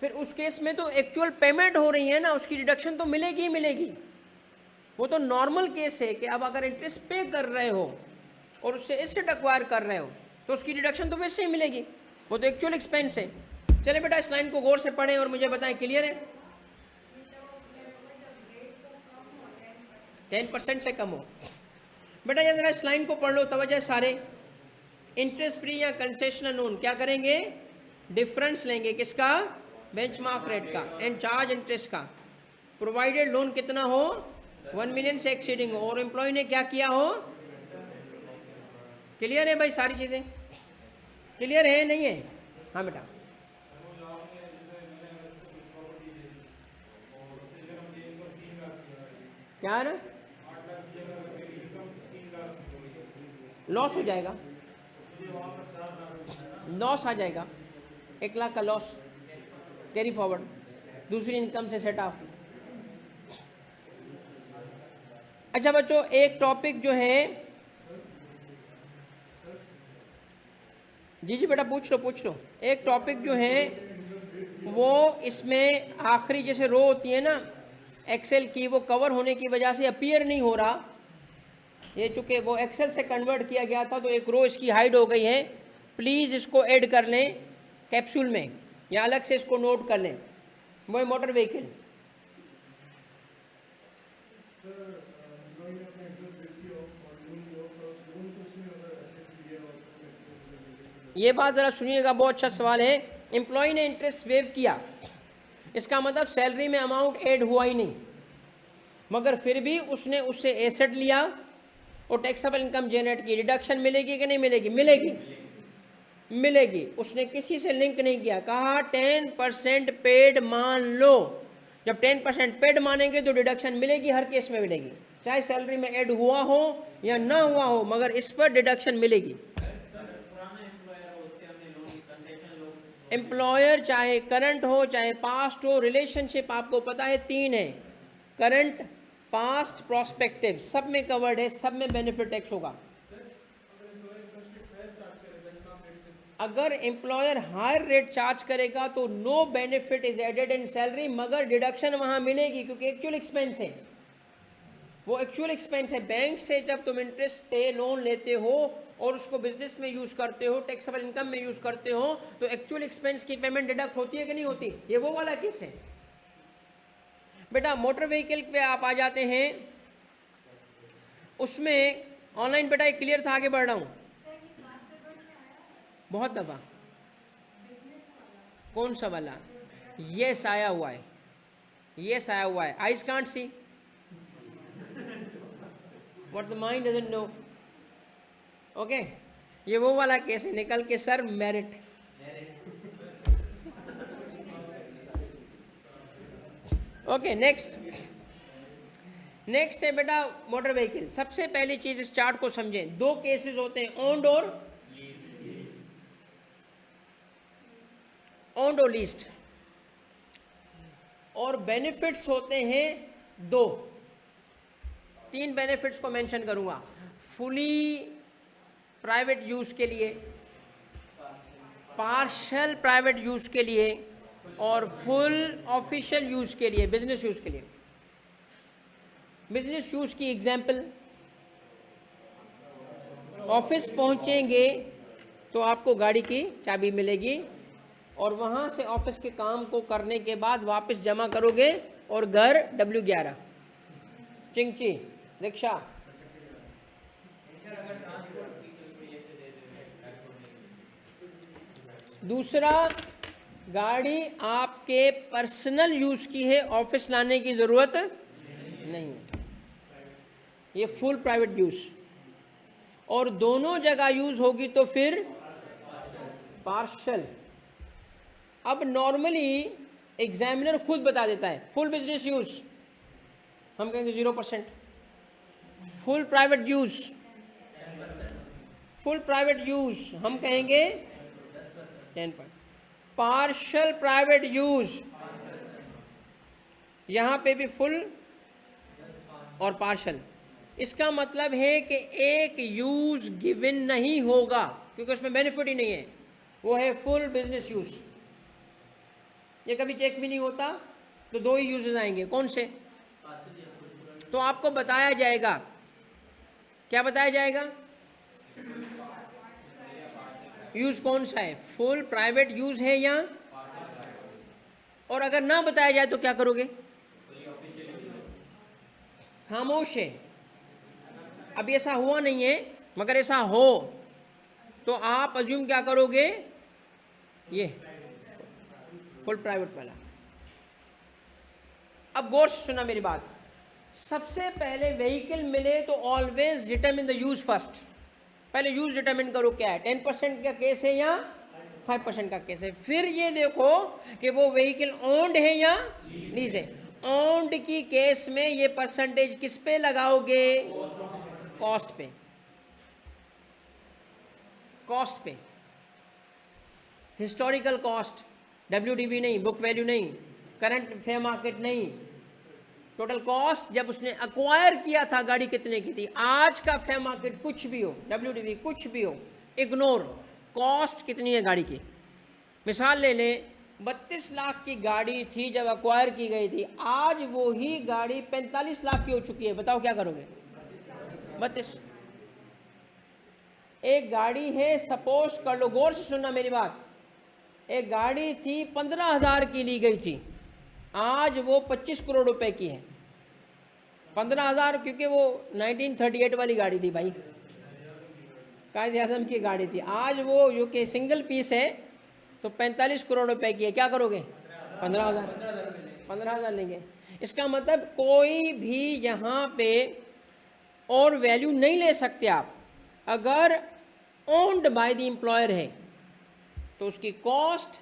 फिर उस केस में तो एक्चुअल पेमेंट हो रही है ना, उसकी डिडक्शन तो मिलेगी ही मिलेगी। वो तो नॉर्मल केस है कि अब अगर इंटरेस्ट पे कर रहे हो और उससे एसेट एक्वायर कर रहे हो तो उसकी डिडक्शन तो वैसे ही मिलेगी, वो तो एक्चुअल एक्सपेंस है। चले बेटा इस लाइन को गौर से पढ़ें और मुझे बताएं, क्लियर है? 10% से कम हो। बेटा ये जरा इस लाइन को पढ़ लो, तवज्जो सारे। इंटरेस्ट फ्री या कंसेशनल लोन क्या करेंगे, डिफरेंस लेंगे किसका, बेंचमार्क रेट का, एंड चार्ज इंटरेस्ट का, प्रोवाइडेड लोन कितना हो, 1 मिलियन से एक्सीडिंग हो और एम्प्लॉय ने क्या किया हो। क्लियर है भाई, सारी चीजें क्लियर है नहीं है? हाँ बेटा, क्या है ना, लॉस हो जाएगा, लॉस आ जाएगा, 1 लाख का लॉस कैरी फॉरवर्ड, दूसरी इनकम से सेट ऑफ। अच्छा बच्चों, एक टॉपिक जो है, जी बेटा पूछ लो, एक टॉपिक जो है वो इसमें आखिरी जैसे रो होती है ना एक्सेल की, वो कवर होने की वजह से अपीयर नहीं हो रहा। ये चूंकि वो एक्सेल से कन्वर्ट किया गया था तो एक रो इसकी हाइड हो गई है, प्लीज़ इसको ऐड कर लें कैप्सूल में या अलग से इसको नोट कर लें। वो मोटर व्हीकल, ये बात ज़रा सुनिएगा, बहुत अच्छा सवाल है। एम्प्लॉय ने इंटरेस्ट वेव किया, इसका मतलब सैलरी में अमाउंट ऐड हुआ ही नहीं, मगर फिर भी उसने उससे एसेट लिया और टैक्सेबल इनकम जनरेट की, डिडक्शन मिलेगी कि नहीं मिलेगी? मिलेगी। उसने किसी से लिंक नहीं किया, कहा 10% पेड मान लो। जब 10% पेड मानेंगे तो डिडक्शन मिलेगी, हर केस में मिलेगी, चाहे सैलरी में ऐड हुआ हो या ना हुआ हो, मगर इस पर डिडक्शन मिलेगी। एम्प्लॉयर चाहे करंट हो चाहे पास्ट हो, रिलेशनशिप आपको पता है 3 है, करंट, पास्ट, प्रोस्पेक्टिव, सब में कवर्ड है, सब में बेनिफिट टैक्स होगा। अगर एम्प्लॉयर हायर रेट चार्ज करेगा तो no benefit is added in salary, मगर डिडक्शन वहां मिलेगी क्योंकि एक्चुअल एक्सपेंस है, वो एक्चुअल एक्सपेंस है। बैंक से जब तुम इंटरेस्ट पे लोन लेते हो और उसको बिजनेस में यूज करते हो, टैक्सेबल इनकम में यूज करते हो, तो एक्चुअल एक्सपेंस की पेमेंट डिडक्ट होती है कि नहीं होती? ये वो वाला केस है। बेटा मोटर व्हीकल पे आप आ जाते हैं, उसमें ऑनलाइन बेटा एक क्लियर था, आगे बढ़ रहा हूं बहुत दफा। कौन सा वाला? यस आया हुआ है, यस आया हुआ है, eyes can't see what the mind doesn't know. Okay, ये वो वाला केस है, निकल के sir merit. Okay next, next है बेटा मोटर व्हीकल। सबसे पहली चीज इस चार्ट को समझें, दो केसेस होते हैं, ओन्ड और लीज्ड, और बेनिफिट्स होते हैं दो, तीन बेनिफिट्स को मेंशन करूंगा, फुली प्राइवेट यूज के लिए, पार्शियल प्राइवेट यूज के लिए, और फुल ऑफिशियल यूज के लिए, बिजनेस यूज के लिए। बिजनेस यूज की एग्जांपल, ऑफिस पहुंचेंगे तो आपको गाड़ी की चाबी मिलेगी और वहां से ऑफिस के काम को करने के बाद वापस जमा करोगे और घर W11 चिंची रिक्शा। दूसरा, गाड़ी आपके पर्सनल यूज की है, ऑफिस लाने की जरूरत नहीं है, ये फुल प्राइवेट यूज, और दोनों जगह यूज होगी तो फिर पार्शियल। अब नॉर्मली एग्जामिनर खुद बता देता है फुल बिजनेस यूज हम कहेंगे 0%, full private use, full private use हम कहेंगे 10%, पार्शियल प्राइवेट यूज यहां पे भी फुल और पार्शियल। इसका मतलब है कि एक यूज गिवन नहीं होगा क्योंकि उसमें बेनिफिट ही नहीं है, वो है फुल बिजनेस यूज। ये कभी चेक भी नहीं होता तो दो ही यूजेस आएंगे, कौन से? तो आपको बताया जाएगा, क्या बताया जाएगा, यूज कौन सा है, फुल प्राइवेट यूज है या, और अगर ना बताया जाए तो क्या करोगे? खामोश है। अब ऐसा हुआ नहीं है, मगर ऐसा हो तो आप अज्यूम क्या करोगे, ये फुल प्राइवेट वाला। अब गौर से सुना मेरी बात, सबसे पहले व्हीकल मिले तो always determine the use first, पहले यूज डिटरमिन करो क्या है, 10% का केस है या 5% का केस है, फिर ये देखो कि वो व्हीकल ओन्ड है या लीज है। ओन्ड की केस में ये परसेंटेज किस पे लगाओगे, कॉस्ट पे, कॉस्ट पे, हिस्टोरिकल कॉस्ट, WDV नहीं, बुक वैल्यू नहीं, करंट फेयर मार्केट नहीं, टोटल कॉस्ट जब उसने अक्वायर किया था गाड़ी कितने की थी, आज का फेयर मार्केट कुछ भी हो, WDV कुछ भी हो, इग्नोर, कॉस्ट कितनी है गाड़ी की। मिसाल ले लें, 32 लाख की गाड़ी थी जब अक्वायर की गई थी, आज वो ही गाड़ी 45 लाख की हो चुकी है, बताओ क्या करोगे? 32। एक गाड़ी है, सपोज कर लो, गौर से सुनना मेरी बात, एक गाड़ी थी 15,000 की ली गई थी, आज वो 25 करोड़ रुपए की है। 15,000 क्योंकि वो 1938 वाली गाड़ी थी भाई, कायदे आज़म की गाड़ी थी, आज वो जो कि सिंगल पीस है तो 45 करोड़ रुपए की है, क्या करोगे? 15,000 लेंगे। इसका मतलब कोई भी यहाँ पे और वैल्यू नहीं ले सकते आप। अगर ओन्ड बाय द एम्प्लॉयर है तो उसकी कॉस्ट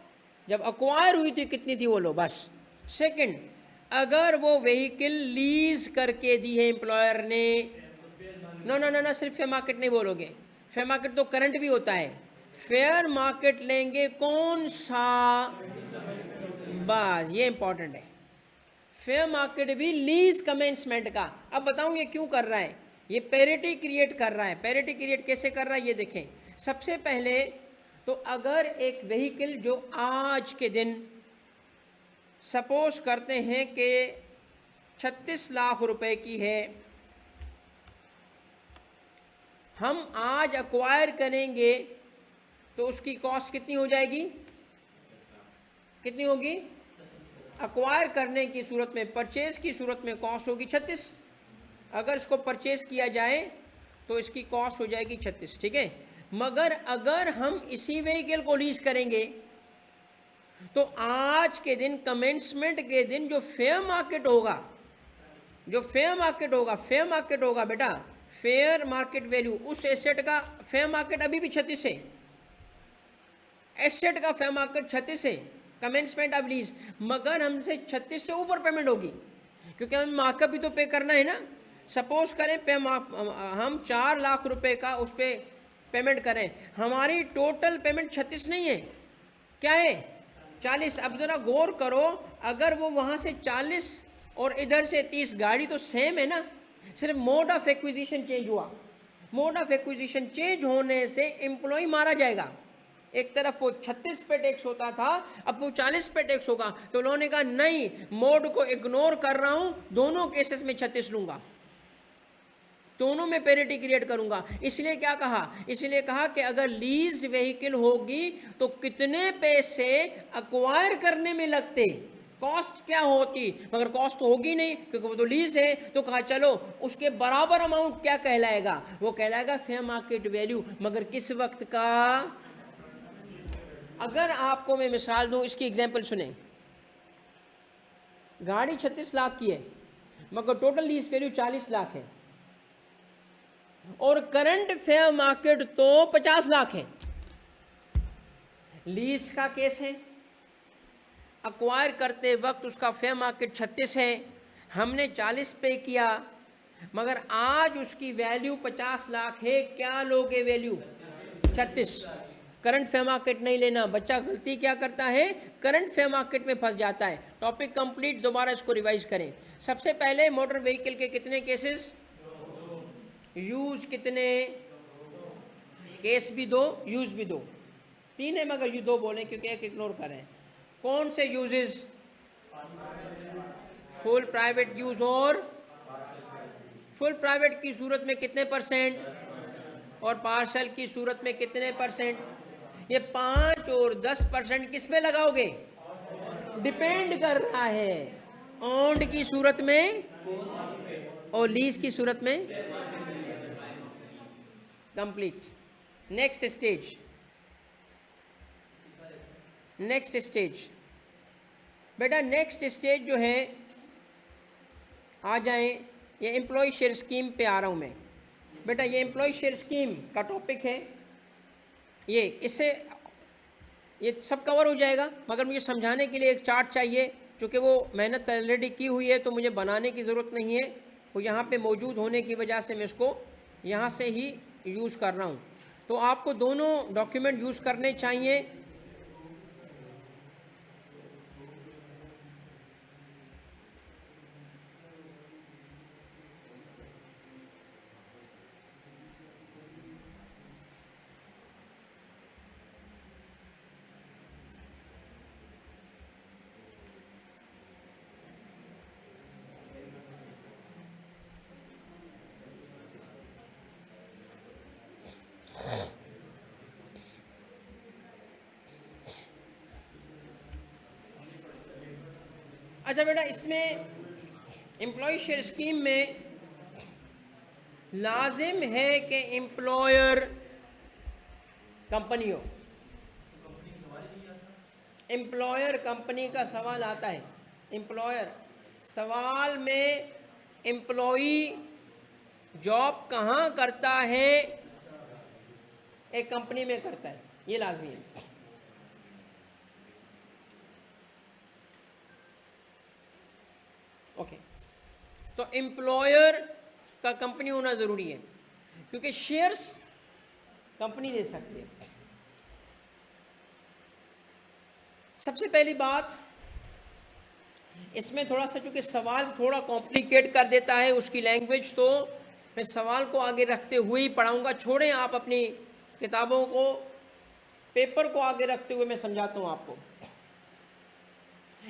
जब अक्वायर हुई थी कितनी थी वो लो, बस। सेकंड, अगर वो व्हीकल लीज करके दी है एम्प्लॉयर ने, नो, सिर्फ फेयर मार्केट नहीं बोलोगे, फेयर मार्केट तो करंट भी होता है, फेयर मार्केट लेंगे कौन सा, बस ये इंपॉर्टेंट है, फेयर मार्केट भी लीज कमेंसमेंट का। अब बताऊं ये क्यों कर रहा है, ये पैरिटी क्रिएट कर रहा है। पैरिटी क्रिएट कैसे कर रहा है ये देखें। सबसे पहले तो अगर एक व्हीकल जो आज के दिन सपोज करते हैं कि 36 लाख रुपए की है, हम आज अक्वायर करेंगे तो उसकी कॉस्ट कितनी हो जाएगी, कितनी होगी? अक्वायर करने की सूरत में, परचेज की सूरत में कॉस्ट होगी 36। अगर इसको परचेज किया जाए तो इसकी कॉस्ट हो जाएगी 36, ठीक है। मगर अगर हम इसी व्हीकल को लीज करेंगे तो आज के दिन, कमेंसमेंट के दिन जो फेयर मार्केट होगा, जो फेयर मार्केट होगा, फेयर मार्केट होगा बेटा, फेयर मार्केट वैल्यू, उस एसेट का फेयर मार्केट अभी भी 36 है, एसेट का फेयर मार्केट 36 है, कमेंसमेंट ऑफ लीज, मगर हमसे 36 से ऊपर पेमेंट होगी क्योंकि हमें मार्कअप भी तो पे करना है ना। सपोज करें हम 4 लाख रुपए का उस पर पेमेंट करें, हमारी टोटल पेमेंट 36 नहीं है, क्या है 40। अब जरा गौर करो, अगर वो वहां से 40 और इधर से 30, गाड़ी तो सेम है ना, सिर्फ मोड ऑफ एक्विजिशन चेंज हुआ। मोड ऑफ एक्विजिशन चेंज होने से एम्प्लॉय मारा जाएगा। एक तरफ वो 36 पे टैक्स होता था, अब वो 40 पे टैक्स होगा। तो उन्होंने कहा नहीं, मोड को इग्नोर कर रहा हूं, दोनों केसेस में 36 लूंगा, दोनों में पेरिटी क्रिएट करूंगा। इसलिए क्या कहा, इसलिए कहा कि अगर लीज्ड व्हीकल होगी तो कितने पैसे अक्वायर करने में लगते, कॉस्ट क्या होती, मगर कॉस्ट तो होगी नहीं क्योंकि वो तो लीज है। तो कहा चलो उसके बराबर अमाउंट क्या कहलाएगा, वो कहलाएगा फेयर मार्केट वैल्यू, मगर किस वक्त का। अगर आपको मैं मिसाल दूं, इसकी एग्जांपल सुने, गाड़ी 36 लाख की है मगर टोटल लीज वैल्यू 40 लाख है और करंट फेयर मार्केट तो 50 लाख है। लीज का केस है, अक्वायर करते वक्त उसका फेयर मार्केट 36 है, हमने 40 पे किया, मगर आज उसकी वैल्यू 50 लाख है। क्या लोगे वैल्यू 36, करंट फेयर मार्केट नहीं लेना। बच्चा गलती क्या करता है, करंट फेयर मार्केट में फंस जाता है। टॉपिक कंप्लीट, दोबारा इसको रिवाइज करें। सबसे पहले मोटर व्हीकल के कितने केसेस, यूज कितने, केस भी 2, यूज भी 2, 3 है मगर ये 2 बोले क्योंकि एक इग्नोर कर रहे हैं। कौन से यूजेस, फुल प्राइवेट यूज और फुल प्राइवेट की सूरत में कितने % और पार्शल की सूरत में कितने %। ये 5 और 10% किस में लगाओगे, डिपेंड कर रहा है, ओन्ड की सूरत में और लीज की सूरत में। Complete. Next stage, next stage बेटा, नेक्स्ट स्टेज जो है, आ जाएं, ये एम्प्लॉय शेयर स्कीम पे आ रहा हूं मैं बेटा। ये एम्प्लॉय शेयर स्कीम का टॉपिक है, ये इससे ये सब कवर हो जाएगा, मगर मुझे समझाने के लिए एक चार्ट चाहिए, क्योंकि वो मेहनत ऑलरेडी की हुई है तो मुझे बनाने की ज़रूरत नहीं है, वो यहाँ पे मौजूद होने की वजह से मैं इसको यहाँ से ही यूज़ कर रहा हूँ। तो आपको दोनों डॉक्यूमेंट यूज़ करने चाहिए। अच्छा बेटा, इसमें एम्प्लॉय शेयर स्कीम में लाजिम है कि एम्प्लॉयर कंपनी हो। एम्प्लॉयर कंपनी का सवाल आता है, एम्प्लॉयर सवाल में एम्प्लॉई जॉब कहाँ करता है, एक कंपनी में करता है, ये लाजमी है। ओके, तो एम्प्लॉयर का कंपनी होना ज़रूरी है क्योंकि शेयर्स कंपनी दे सकती है। सबसे पहली बात, इसमें थोड़ा सा चूँकि सवाल थोड़ा कॉम्प्लिकेट कर देता है उसकी लैंग्वेज, तो मैं सवाल को आगे रखते हुए ही पढ़ाऊँगा। छोड़ें आप अपनी किताबों को, पेपर को आगे रखते हुए मैं समझाता हूँ आपको।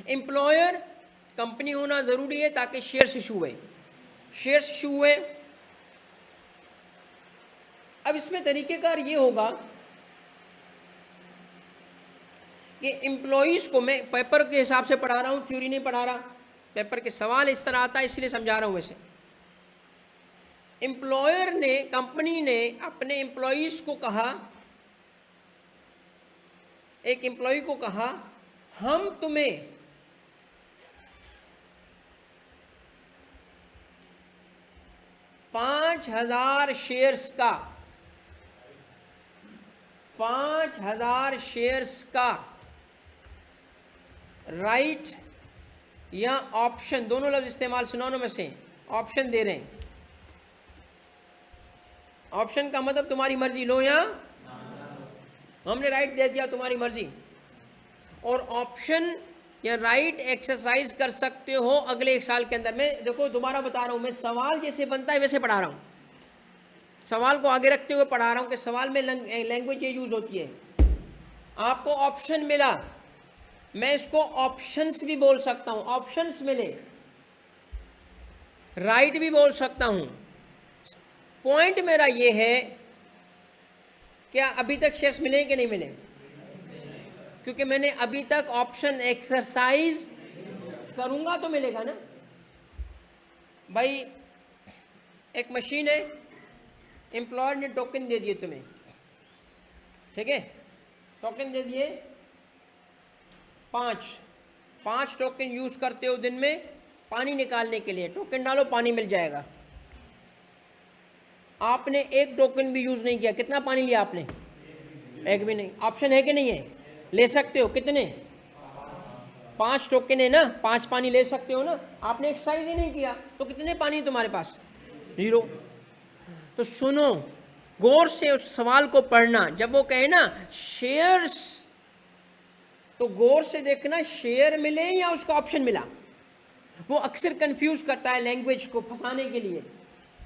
एम्प्लॉयर कंपनी होना ज़रूरी है ताकि शेयर्स इशू हुए, शेयर्स इशू हुए। अब इसमें तरीक़ेकार ये होगा कि एम्प्लॉइज़ को, मैं पेपर के हिसाब से पढ़ा रहा हूँ, थ्योरी नहीं पढ़ा रहा, पेपर के सवाल इस तरह आता है इसलिए समझा रहा हूँ। वैसे एम्प्लॉयर ने, कंपनी ने अपने एम्प्लॉइज़ को कहा, एक एम्प्लॉय को कहा, हम तुम्हें 5,000 शेयर्स का, 5,000 शेयर्स का राइट या ऑप्शन, दोनों लफ्ज़ इस्तेमाल सिनोनिमस हैं, ऑप्शन दे रहे हैं। ऑप्शन का मतलब तुम्हारी मर्जी, लो या हमने राइट दे दिया, तुम्हारी मर्जी। और ऑप्शन या राइट एक्सरसाइज कर सकते हो अगले 1 साल के अंदर। मैं देखो दोबारा बता रहा हूं, मैं सवाल जैसे बनता है वैसे पढ़ा रहा हूं, सवाल को आगे रखते हुए पढ़ा रहा हूं कि सवाल में लैंग्वेज ये यूज होती है। आपको ऑप्शन मिला, मैं इसको ऑप्शंस भी बोल सकता हूं, ऑप्शंस मिले, राइट भी बोल सकता हूं। पॉइंट मेरा ये है, क्या अभी तक शेयर्स मिले कि नहीं मिले? क्योंकि मैंने अभी तक ऑप्शन एक्सरसाइज करूंगा तो मिलेगा ना भाई। एक मशीन है, एम्प्लॉयर ने टोकन दे दिए तुम्हें, ठीक है, टोकन दे दिए 5 टोकन यूज करते हो दिन में पानी निकालने के लिए, टोकन डालो पानी मिल जाएगा। आपने एक टोकन भी यूज नहीं किया, कितना पानी लिया आपने? एक भी नहीं। ऑप्शन है कि नहीं है? ले सकते हो, कितने? 5 टोकन है ना, 5 पानी ले सकते हो ना। आपने एक्सरसाइज ही नहीं किया तो कितने पानी तुम्हारे पास? 0। तो सुनो, गौर से उस सवाल को पढ़ना। जब वो कहे ना शेयर्स, तो गौर से देखना शेयर मिले या उसका ऑप्शन मिला। वो अक्सर कंफ्यूज करता है लैंग्वेज को फंसाने के लिए,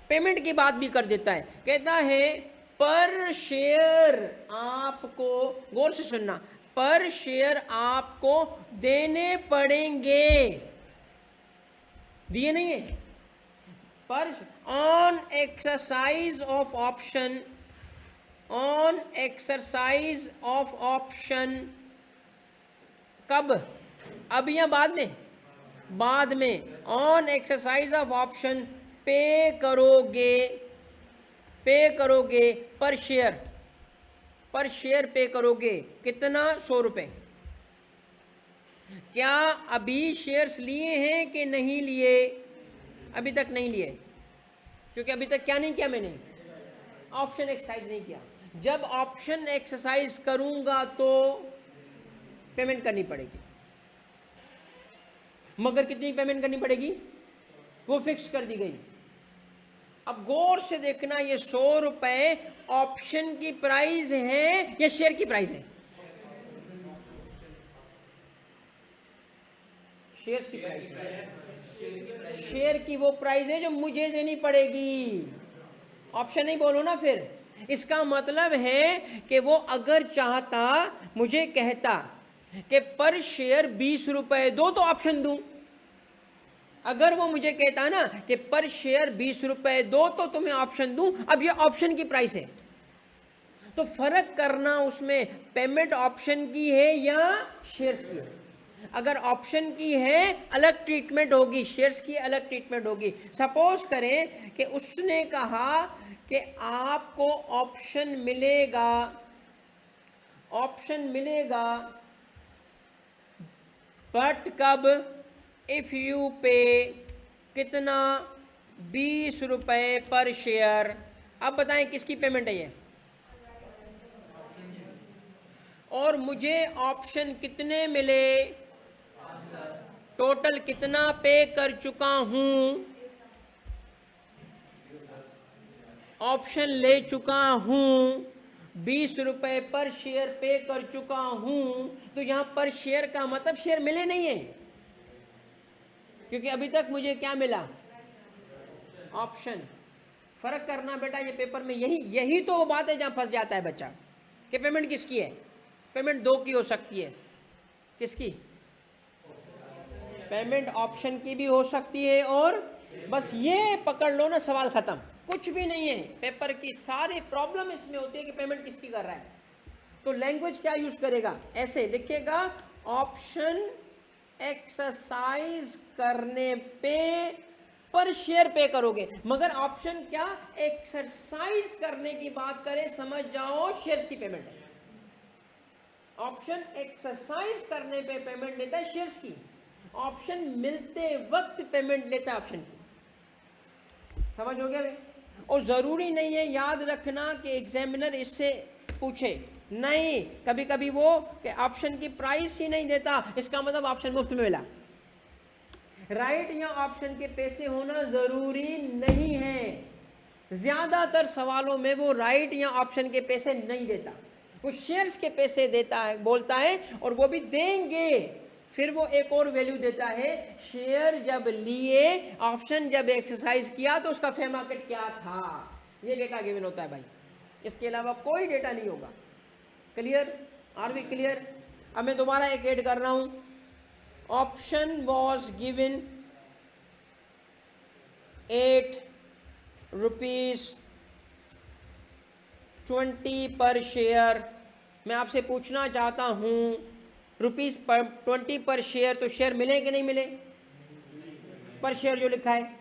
पेमेंट की बात भी कर देता है। कहता है पर शेयर आपको, गौर से सुनना, पर शेयर आपको देने पड़ेंगे, दिए नहीं है। पर on exercise of option, on exercise of option, कब? अब या बाद में? बाद में। ऑन एक्सरसाइज ऑफ ऑप्शन पे करोगे पर शेयर पे करोगे कितना? 100 रुपए। क्या अभी शेयर्स लिए हैं कि नहीं लिए? अभी तक नहीं लिए, क्योंकि अभी तक क्या नहीं किया मैंने? ऑप्शन एक्सरसाइज नहीं किया। जब ऑप्शन एक्सरसाइज करूंगा तो पेमेंट करनी पड़ेगी, मगर कितनी पेमेंट करनी पड़ेगी वो फिक्स कर दी गई। अब गौर से देखना, ये 100 रुपए ऑप्शन की प्राइस है या शेयर की प्राइस है? शेयर की प्राइस है। शेयर की वो प्राइस है जो मुझे देनी पड़ेगी, ऑप्शन नहीं बोलो ना फिर। इसका मतलब है कि वो अगर चाहता, मुझे कहता कि पर शेयर 20 रुपए दो तो ऑप्शन दूं। अगर वो मुझे कहता ना कि पर शेयर 20 रुपए दो तो तुम्हें ऑप्शन दूं, अब ये ऑप्शन की प्राइस है, तो फर्क करना उसमें पेमेंट ऑप्शन की है या शेयर्स की है। अगर ऑप्शन की है अलग ट्रीटमेंट होगी, शेयर्स की अलग ट्रीटमेंट होगी। सपोज करें कि उसने कहा कि आपको ऑप्शन मिलेगा बट कब? इफ यू पे कितना? 20 रुपए पर शेयर। अब बताएं किसकी पेमेंट है ये? और मुझे ऑप्शन कितने मिले? टोटल कितना पे कर चुका हूं? ऑप्शन ले चुका हूं, 20 रुपए पर शेयर पे कर चुका हूं। तो यहां पर शेयर का मतलब शेयर मिले नहीं है, क्योंकि अभी तक मुझे क्या मिला? ऑप्शन। फर्क करना बेटा, ये पेपर में यही तो वो बात है जहां फंस जाता है बच्चा कि पेमेंट किसकी है। पेमेंट दो की हो सकती है। किसकी? पेमेंट ऑप्शन की भी हो सकती है, और बस ये पकड़ लो ना, सवाल खत्म, कुछ भी नहीं है। पेपर की सारी प्रॉब्लम इसमें होती है कि पेमेंट किसकी कर रहा है। तो लैंग्वेज क्या यूज करेगा? ऐसे लिखेगा, ऑप्शन एक्सरसाइज करने पे पर शेयर पे करोगे। मगर ऑप्शन क्या एक्सरसाइज करने की बात करें, समझ जाओ शेयर्स की पेमेंट है। ऑप्शन एक्सरसाइज करने पे पेमेंट लेता है शेयर्स की, ऑप्शन मिलते वक्त पेमेंट लेता है ऑप्शन की। समझ हो गया भाई? और जरूरी नहीं है, याद रखना कि एग्जामिनर इससे पूछे नहीं, कभी कभी वो कि ऑप्शन की प्राइस ही नहीं देता, इसका मतलब ऑप्शन मुफ्त में मिला। राइट या ऑप्शन के पैसे होना जरूरी नहीं है। ज्यादातर सवालों में वो राइट या ऑप्शन के पैसे नहीं देता, वो शेयर्स के पैसे देता है, बोलता है, और वो भी देंगे। फिर वो एक और वैल्यू देता है, शेयर जब लिए, ऑप्शन जब एक्सरसाइज किया तो उसका फेयर मार्केट क्या था। ये डेटा गिवन होता है भाई, इसके अलावा कोई डेटा नहीं होगा। क्लियर? Are we clear? अब मैं दोबारा एक ऐड कर रहा हूं, ऑप्शन वॉज गिवन 8 रुपीज 20 पर शेयर। मैं आपसे पूछना चाहता हूं, रुपीज पर 20 पर शेयर, तो शेयर मिले कि नहीं मिले? पर शेयर जो लिखा है,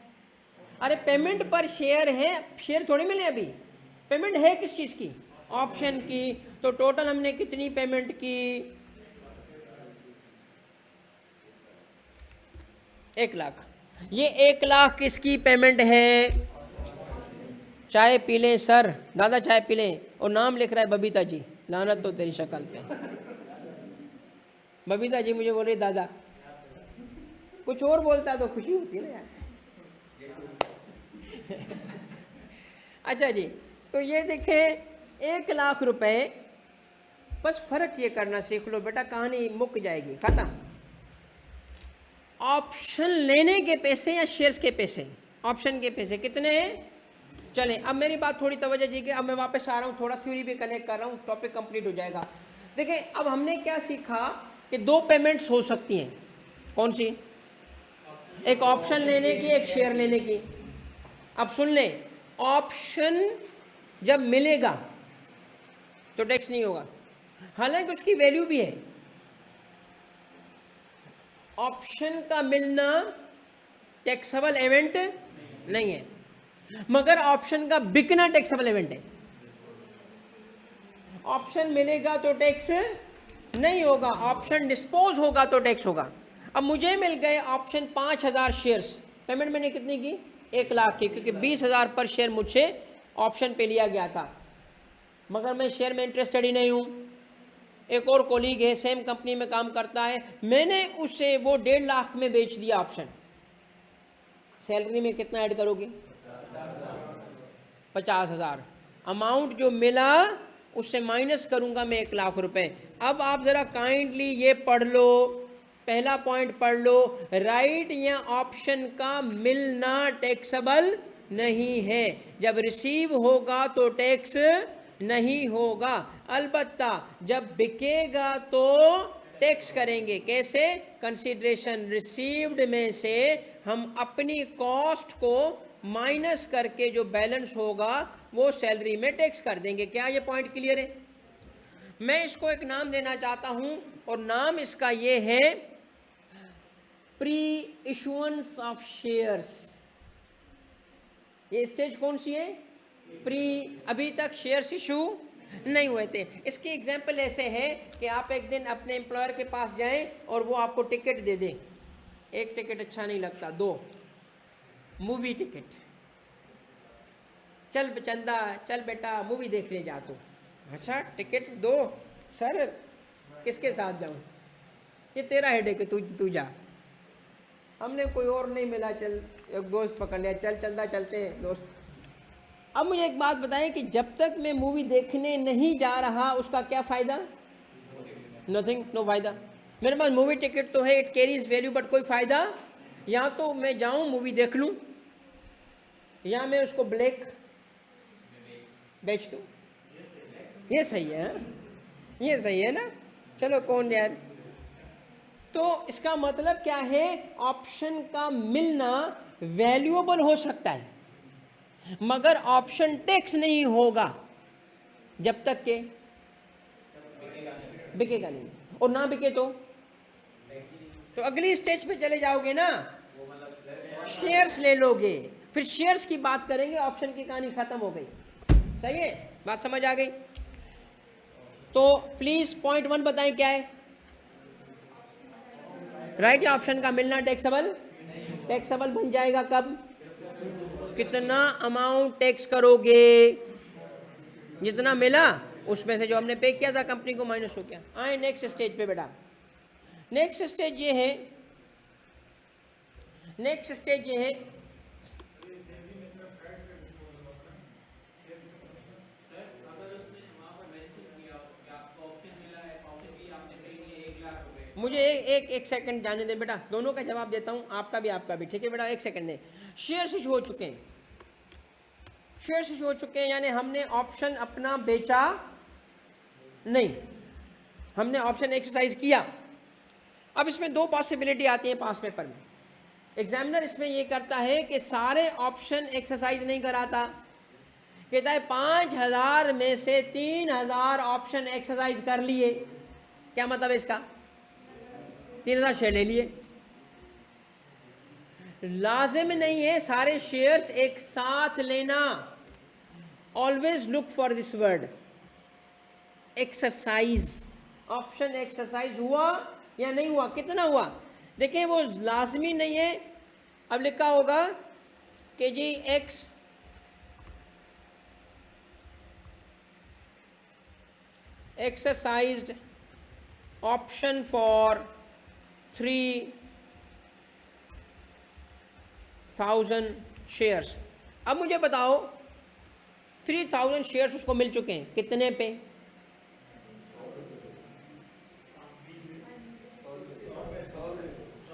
अरे पेमेंट पर शेयर है, शेयर थोड़ी मिले अभी। पेमेंट है किस चीज की? ऑप्शन की। तो टोटल हमने कितनी पेमेंट की? 1 लाख। ये 1 लाख किसकी पेमेंट है? चाय पी लें सर, दादा चाय पी लें, और नाम लिख रहा है बबीता जी। लानत तो तेरी शक्ल पे। बबीता जी मुझे बोल रही दादा, कुछ और बोलता तो खुशी होती है ना यार। अच्छा जी, तो ये देखें 1 लाख रुपए, बस फर्क ये करना सीख लो बेटा, कहानी मुक जाएगी, खत्म। ऑप्शन लेने के पैसे या शेयर्स के पैसे? ऑप्शन के पैसे कितने हैं? चलें, अब मेरी बात थोड़ी तवज्जो दीजिए, अब मैं वापस आ रहा हूँ, थोड़ा थ्योरी भी कनेक्ट कर रहा हूँ, टॉपिक कंप्लीट हो जाएगा। देखिए अब हमने क्या सीखा कि 2 पेमेंट्स हो सकती हैं। कौन सी? एक ऑप्शन लेने की, एक शेयर लेने की। अब सुन लें, ऑप्शन जब मिलेगा तो टैक्स नहीं होगा, हालांकि उसकी वैल्यू भी है। ऑप्शन का मिलना टैक्सेबल इवेंट नहीं है, मगर ऑप्शन का बिकना टैक्सेबल इवेंट है। ऑप्शन मिलेगा तो टैक्स नहीं होगा, ऑप्शन डिस्पोज होगा तो टैक्स होगा। अब मुझे मिल गए ऑप्शन 5000 शेयर्स, पेमेंट मैंने कितनी की? 1 लाख की, क्योंकि 20,000 पर शेयर मुझसे ऑप्शन पे लिया गया था, मगर मैं शेयर में इंटरेस्टेड ही नहीं हूं। एक और कोलीग है, सेम कंपनी में काम करता है, मैंने उसे वो 1.5 लाख में बेच दिया ऑप्शन। सैलरी में कितना ऐड करोगे? 50,000। अमाउंट जो मिला उससे माइनस करूंगा मैं 1 लाख रुपए। अब आप जरा काइंडली ये पढ़ लो, पहला पॉइंट पढ़ लो, राइट या ऑप्शन का मिलना टैक्सेबल नहीं है। जब रिसीव होगा तो टैक्स नहीं होगा, अलबत्ता जब बिकेगा तो टैक्स करेंगे। कैसे? कंसीडरेशन रिसीव्ड में से हम अपनी कॉस्ट को माइनस करके जो बैलेंस होगा वो सैलरी में टैक्स कर देंगे। क्या ये पॉइंट क्लियर है? मैं इसको एक नाम देना चाहता हूं, और नाम इसका ये है प्री इशुएंस ऑफ शेयर्स। ये स्टेज कौन सी है? प्री। अभी तक शेयर्स इशू नहीं हुए थे। इसके एग्जाम्पल ऐसे है कि आप एक दिन अपने एम्प्लॉयर के पास जाएं और वो आपको टिकट दे दें। एक टिकट अच्छा नहीं लगता, 2 मूवी टिकट। चल चंदा, चल बेटा मूवी देखने जा तू। अच्छा टिकट 2, सर किसके साथ जाऊं? ये तेरा हेडेक है, तू जा। हमने कोई और नहीं मिला, चल एक दोस्त पकड़ लिया, चल चंदा चलते हैं दोस्त। अब मुझे एक बात बताएं कि जब तक मैं मूवी देखने नहीं जा रहा उसका क्या फ़ायदा? नथिंग, नो फायदा। मेरे पास मूवी टिकट तो है, इट कैरीज वैल्यू, बट कोई फ़ायदा? या तो मैं जाऊं मूवी देख लूं, या मैं उसको ब्लैक बेच दूं। ये सही है, ये सही है ना? चलो कौन यार। तो इसका मतलब क्या है? ऑप्शन का मिलना वैल्यूएबल हो सकता है, मगर ऑप्शन टैक्स नहीं होगा जब तक के बिकेगा नहीं, और ना बिके तो अगली स्टेज पे चले जाओगे ना, शेयर्स ले लोगे, फिर शेयर्स की बात करेंगे, ऑप्शन की कहानी खत्म हो गई। सही है? बात समझ आ गई? तो प्लीज पॉइंट 1 बताएं क्या है? राइट या ऑप्शन का मिलना टैक्सेबल? टैक्सेबल बन जाएगा कब? कितना अमाउंट टैक्स करोगे? जितना मिला उसमें से जो हमने पे किया था कंपनी को माइनस हो गया। आए नेक्स्ट स्टेज पे बेटा। नेक्स्ट स्टेज ये है, नेक्स्ट स्टेज ये है, मुझे एक सेकंड जाने दें बेटा, दोनों का जवाब देता हूं, आपका भी, ठीक है बेटा, एक सेकंड दें। शेयर्स इशू हो चुके हैं, शेयर्स इशू हो चुके हैं, यानी हमने ऑप्शन अपना बेचा नहीं, हमने ऑप्शन एक्सरसाइज किया। अब इसमें दो पॉसिबिलिटी आती है पास पेपर में। एग्जामिनर इसमें यह करता है कि सारे ऑप्शन एक्सरसाइज नहीं कराता, कहता है 5000 में से 3000 ऑप्शन एक्सरसाइज कर लिए। क्या मतलब है इसका? 3000 शेयर ले लिए। लाजिम नहीं है सारे शेयर्स एक साथ लेना। Always look for this word exercise. Option exercise हुआ या नहीं हुआ, कितना हुआ, देखिए वो लाजमी नहीं है। अब लिखा होगा कि G X exercised option for 3000 shares. अब मुझे बताओ 3000 शेयर्स उसको मिल चुके हैं, कितने पे?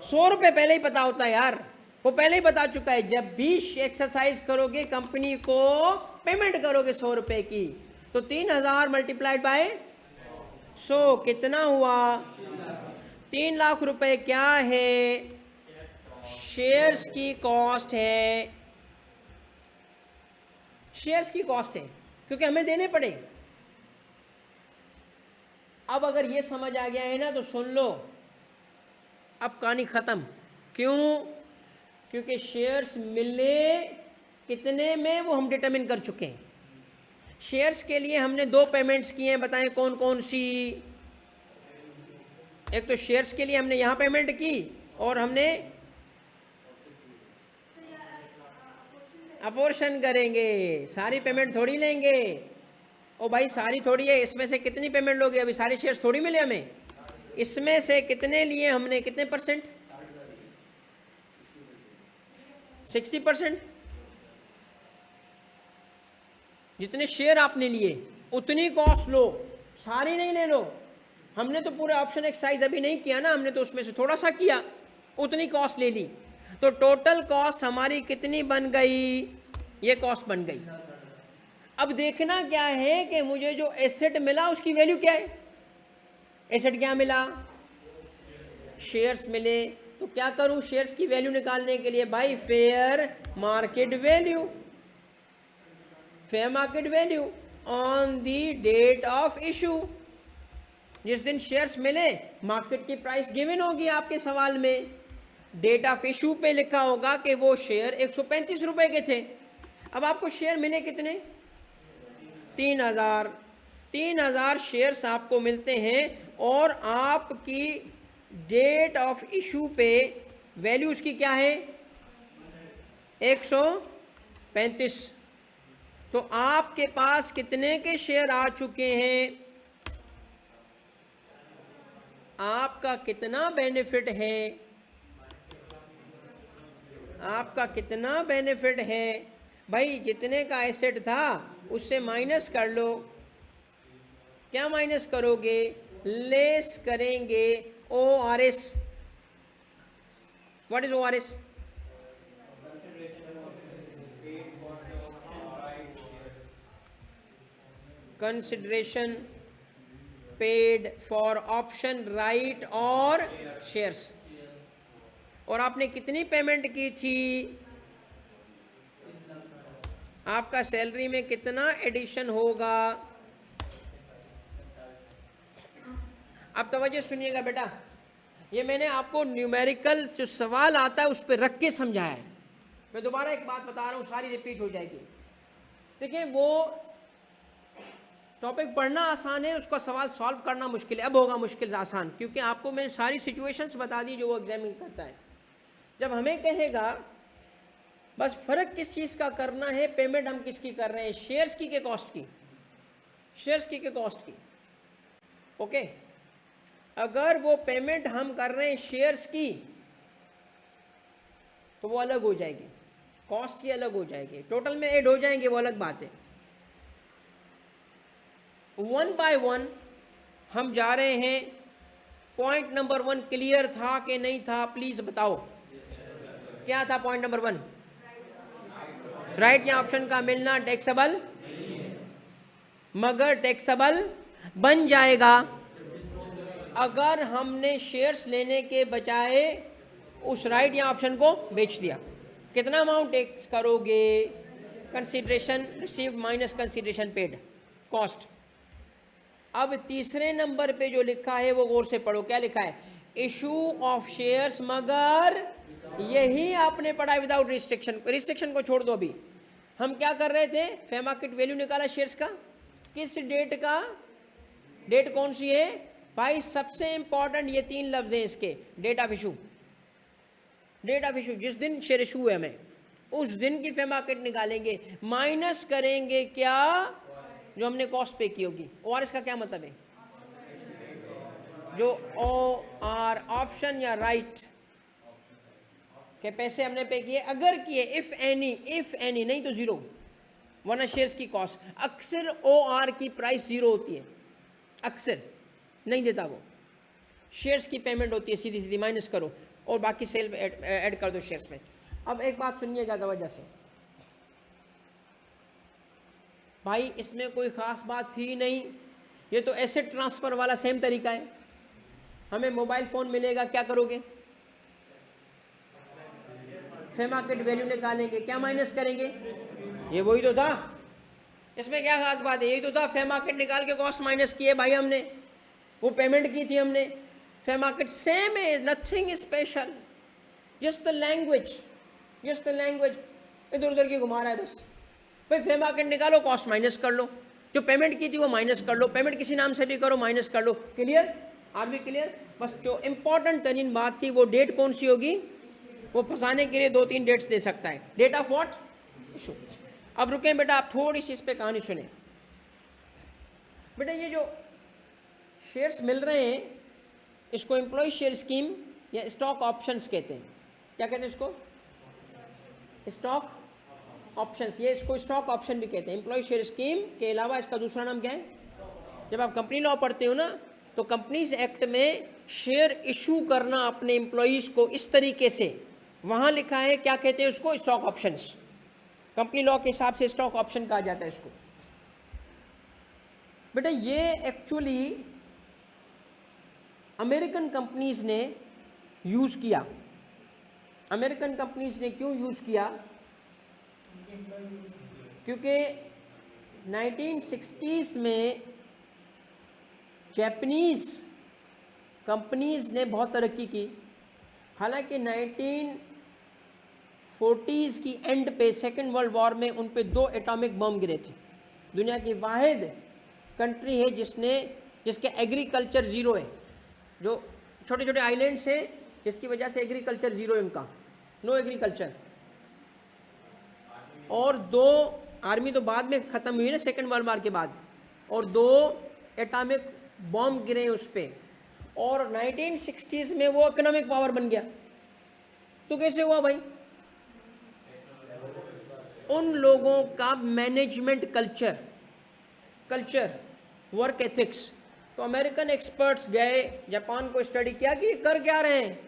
100 रुपये पहले ही पता होता है यार, वो पहले ही बता चुका है। जब भी एक्सरसाइज करोगे, कंपनी को पेमेंट करोगे 100 रुपये की, तो 3000 मल्टीप्लाइड बाय 100 कितना हुआ? 3 लाख रुपए क्या है? शेयर्स की कॉस्ट है, शेयर्स की कॉस्ट है, क्योंकि हमें देने पड़े। अब अगर ये समझ आ गया है ना तो सुन लो, अब कहानी खत्म। क्यों? क्योंकि शेयर्स मिले कितने में वो हम डिटरमिन कर चुके हैं। शेयर्स के लिए हमने 2 पेमेंट्स किए हैं, बताएं कौन कौन सी? एक तो शेयर्स के लिए हमने यहां पेमेंट की, और हमने अपोर्शन करेंगे, सारी पेमेंट थोड़ी लेंगे। ओ भाई सारी थोड़ी है, इसमें से कितनी पेमेंट लोगे? अभी सारे शेयर्स थोड़ी मिले हमें, इसमें से कितने लिए हमने, कितने परसेंट? 60%। जितने शेयर आपने लिए उतनी कॉस्ट लो, सारी नहीं ले लो। हमने तो पूरे ऑप्शन एक्सरसाइज अभी नहीं किया ना, हमने तो उसमें से थोड़ा सा किया, उतनी कॉस्ट ले ली। तो टोटल कॉस्ट हमारी कितनी बन गई? ये कॉस्ट बन गई। अब देखना क्या है कि मुझे जो एसेट मिला उसकी वैल्यू क्या है। एसेट क्या मिला? शेयर्स मिले। तो क्या करूं शेयर्स की वैल्यू निकालने के लिए? भाई fair market value, fair market value on the date of issue. जिस दिन शेयर्स मिले मार्केट की प्राइस गिवन होगी आपके सवाल में, डेट ऑफ इशू पे लिखा होगा कि वो शेयर 135 रुपए के थे। अब आपको शेयर मिले कितने? 3000। 3000 शेयर्स आपको मिलते हैं, और आपकी डेट ऑफ इशू पे वैल्यू उसकी क्या है? 135। तो आपके पास कितने के शेयर आ चुके हैं? आपका कितना बेनिफिट है? आपका कितना बेनिफिट है? भाई जितने का एसेट था उससे माइनस कर लो। क्या माइनस करोगे? लेस करेंगे ORS। What is ORS? Consideration paid for option right और शेयर्स। और आपने कितनी पेमेंट की थी? आपका सैलरी में कितना एडिशन होगा? अब तवज्जो सुनिएगा बेटा, ये मैंने आपको न्यूमेरिकल जो सवाल आता है उस पर रख के समझाया है। मैं दोबारा एक बात बता रहा हूँ, सारी रिपीट हो जाएगी। देखिए वो टॉपिक पढ़ना आसान है, उसका सवाल सॉल्व करना मुश्किल है। अब होगा मुश्किल आसान, क्योंकि आपको मैंने सारी सिचुएशंस बता दी जो वो एग्जामिन करता है। जब हमें कहेगा बस फ़र्क किस चीज़ का करना है, पेमेंट हम किसकी कर रहे हैं? शेयर्स की के कॉस्ट की? शेयर्स की के कॉस्ट की। ओके, अगर वो पेमेंट हम कर रहे हैं शेयर्स की तो वो अलग हो जाएगी, कॉस्ट की अलग हो जाएगी, टोटल में ऐड हो जाएंगे, वो अलग बात है। 1 बाय 1 हम जा रहे हैं पॉइंट नंबर 1 क्लियर था कि नहीं था, प्लीज बताओ। क्या था पॉइंट नंबर 1? राइट या ऑप्शन का मिलना टैक्सेबल, मगर टैक्सेबल बन जाएगा अगर हमने शेयर्स लेने के बजाय उस राइट या ऑप्शन को बेच दिया। कितना अमाउंट टैक्स करोगे? Consideration received minus consideration paid, cost. अब तीसरे नंबर पे जो लिखा है वो गौर से पढ़ो, क्या लिखा है? इशू ऑफ शेयर्स, मगर यही आपने पढ़ा है विदाउट रिस्ट्रिक्शन। रिस्ट्रिक्शन को छोड़ दो। अभी हम क्या कर रहे थे? फेयर मार्केट वैल्यू निकाला शेयर्स का। किस डेट का? डेट कौन सी है भाई? सबसे इंपॉर्टेंट ये 3 लफ्ज हैं इसके। Date of issue, date of issue, जिस दिन शेयर इशू है हमें उस दिन की फेयर मार्केट निकालेंगे, माइनस करेंगे क्या? जो हमने कॉस्ट पे की होगी। और इसका क्या मतलब है? जो ओ आर ऑप्शन या राइट के पैसे हमने पे किए, अगर किए, इफ एनी, नहीं तो जीरो, वरना शेयर्स की कॉस्ट। अक्सर ओ आर की प्राइस जीरो होती है, अक्सर नहीं देता वो। शेयर्स की पेमेंट होती है सीधी सीधी, माइनस करो और बाकी सेल ऐड कर दो शेयर्स में। अब एक बात सुनिएगा तवज्जो से भाई, इसमें कोई खास बात थी नहीं, ये तो एसेट ट्रांसफर वाला सेम तरीका है। हमें मोबाइल फोन मिलेगा, क्या करोगे? फेयर मार्केट वैल्यू निकालेंगे, क्या माइनस करेंगे? ये वही तो था, इसमें क्या खास बात है? यही तो था, फेयर मार्केट निकाल के कॉस्ट माइनस किए भाई हमने, वो पेमेंट की थी हमने। फेयर मार्केट सेम है, nothing special, just the language, just the language इधर उधर की घुमा रहा है बस। भाई फेयर मार्केट निकालो, कॉस्ट माइनस कर लो, जो पेमेंट की थी वो माइनस कर लो, पेमेंट किसी नाम से भी करो, माइनस कर लो। क्लियर? आर भी क्लियर? बस जो इंपॉर्टेंट तरीन बात थी वो डेट कौन सी होगी? वो फंसाने के लिए 2-3 डेट्स दे सकता है। Date of what? इशू। अब रुकें बेटा, आप थोड़ी सी इस पे कहानी सुने बेटा। ये जो शेयर्स मिल रहे हैं इसको एम्प्लॉय शेयर स्कीम या स्टॉक ऑप्शंस कहते हैं। क्या कहते हैं इसको? Stock options. ये इसको स्टॉक ऑप्शन भी कहते हैं। एम्प्लॉय शेयर स्कीम के अलावा इसका दूसरा नाम क्या है? जब आप कंपनी लॉ पढ़ते हो ना, तो कंपनीज एक्ट में शेयर इशू करना अपने एम्प्लॉयज को इस तरीके से, वहां लिखा है, क्या कहते हैं उसको? Stock options. कंपनी लॉ के हिसाब से स्टॉक ऑप्शन कहा जाता है इसको। बेटा ये एक्चुअली अमेरिकन कंपनीज ने यूज किया। अमेरिकन कंपनीज ने क्यों यूज किया? क्योंकि 1960s में जापानीज कंपनीज ने बहुत तरक्की की। हालांकि 1940s की एंड पे सेकेंड वर्ल्ड वॉर में उन पे 2 एटॉमिक बम गिरे थे। दुनिया की वाहिद कंट्री है जिसके एग्रीकल्चर जीरो है, जो छोटे छोटे आइलैंड्स हैं जिसकी वजह से एग्रीकल्चर जीरो है उनका, नो एग्रीकल्चर। और 2 आर्मी तो बाद में ख़त्म हुई ना सेकेंड वर्ल्ड वॉर के बाद, और 2 एटॉमिक बॉम्ब गिरे उस पर, और 1960s में वो इकोनॉमिक पावर बन गया। तो कैसे हुआ भाई? उन लोगों का मैनेजमेंट कल्चर, वर्क एथिक्स। तो अमेरिकन एक्सपर्ट्स गए जापान को, स्टडी किया कि ये कर क्या रहे हैं,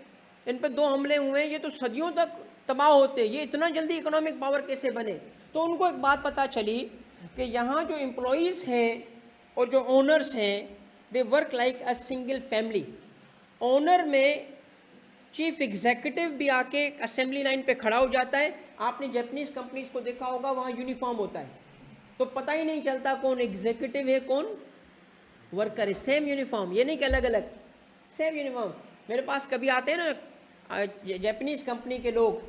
इन पे 2 हमले हुए हैं, ये तो सदियों तक तबाह होते, ये इतना जल्दी इकोनॉमिक पावर कैसे बने? तो उनको एक बात पता चली कि यहाँ जो एम्प्लॉयज़ हैं और जो ओनर्स हैं, they work like a single family. Owner में चीफ एग्जीक्यूटिव भी आके असेंबली लाइन पे खड़ा हो जाता है। आपने जापानीज कंपनीज को देखा होगा, वहाँ यूनिफॉर्म होता है, तो पता ही नहीं चलता कौन एग्जीक्यूटिव है कौन वर्कर है। सेम यूनिफॉर्म, ये नहीं कि अलग अलग, सेम यूनिफॉर्म। मेरे पास कभी आते हैं ना जापानीज कंपनी के लोग,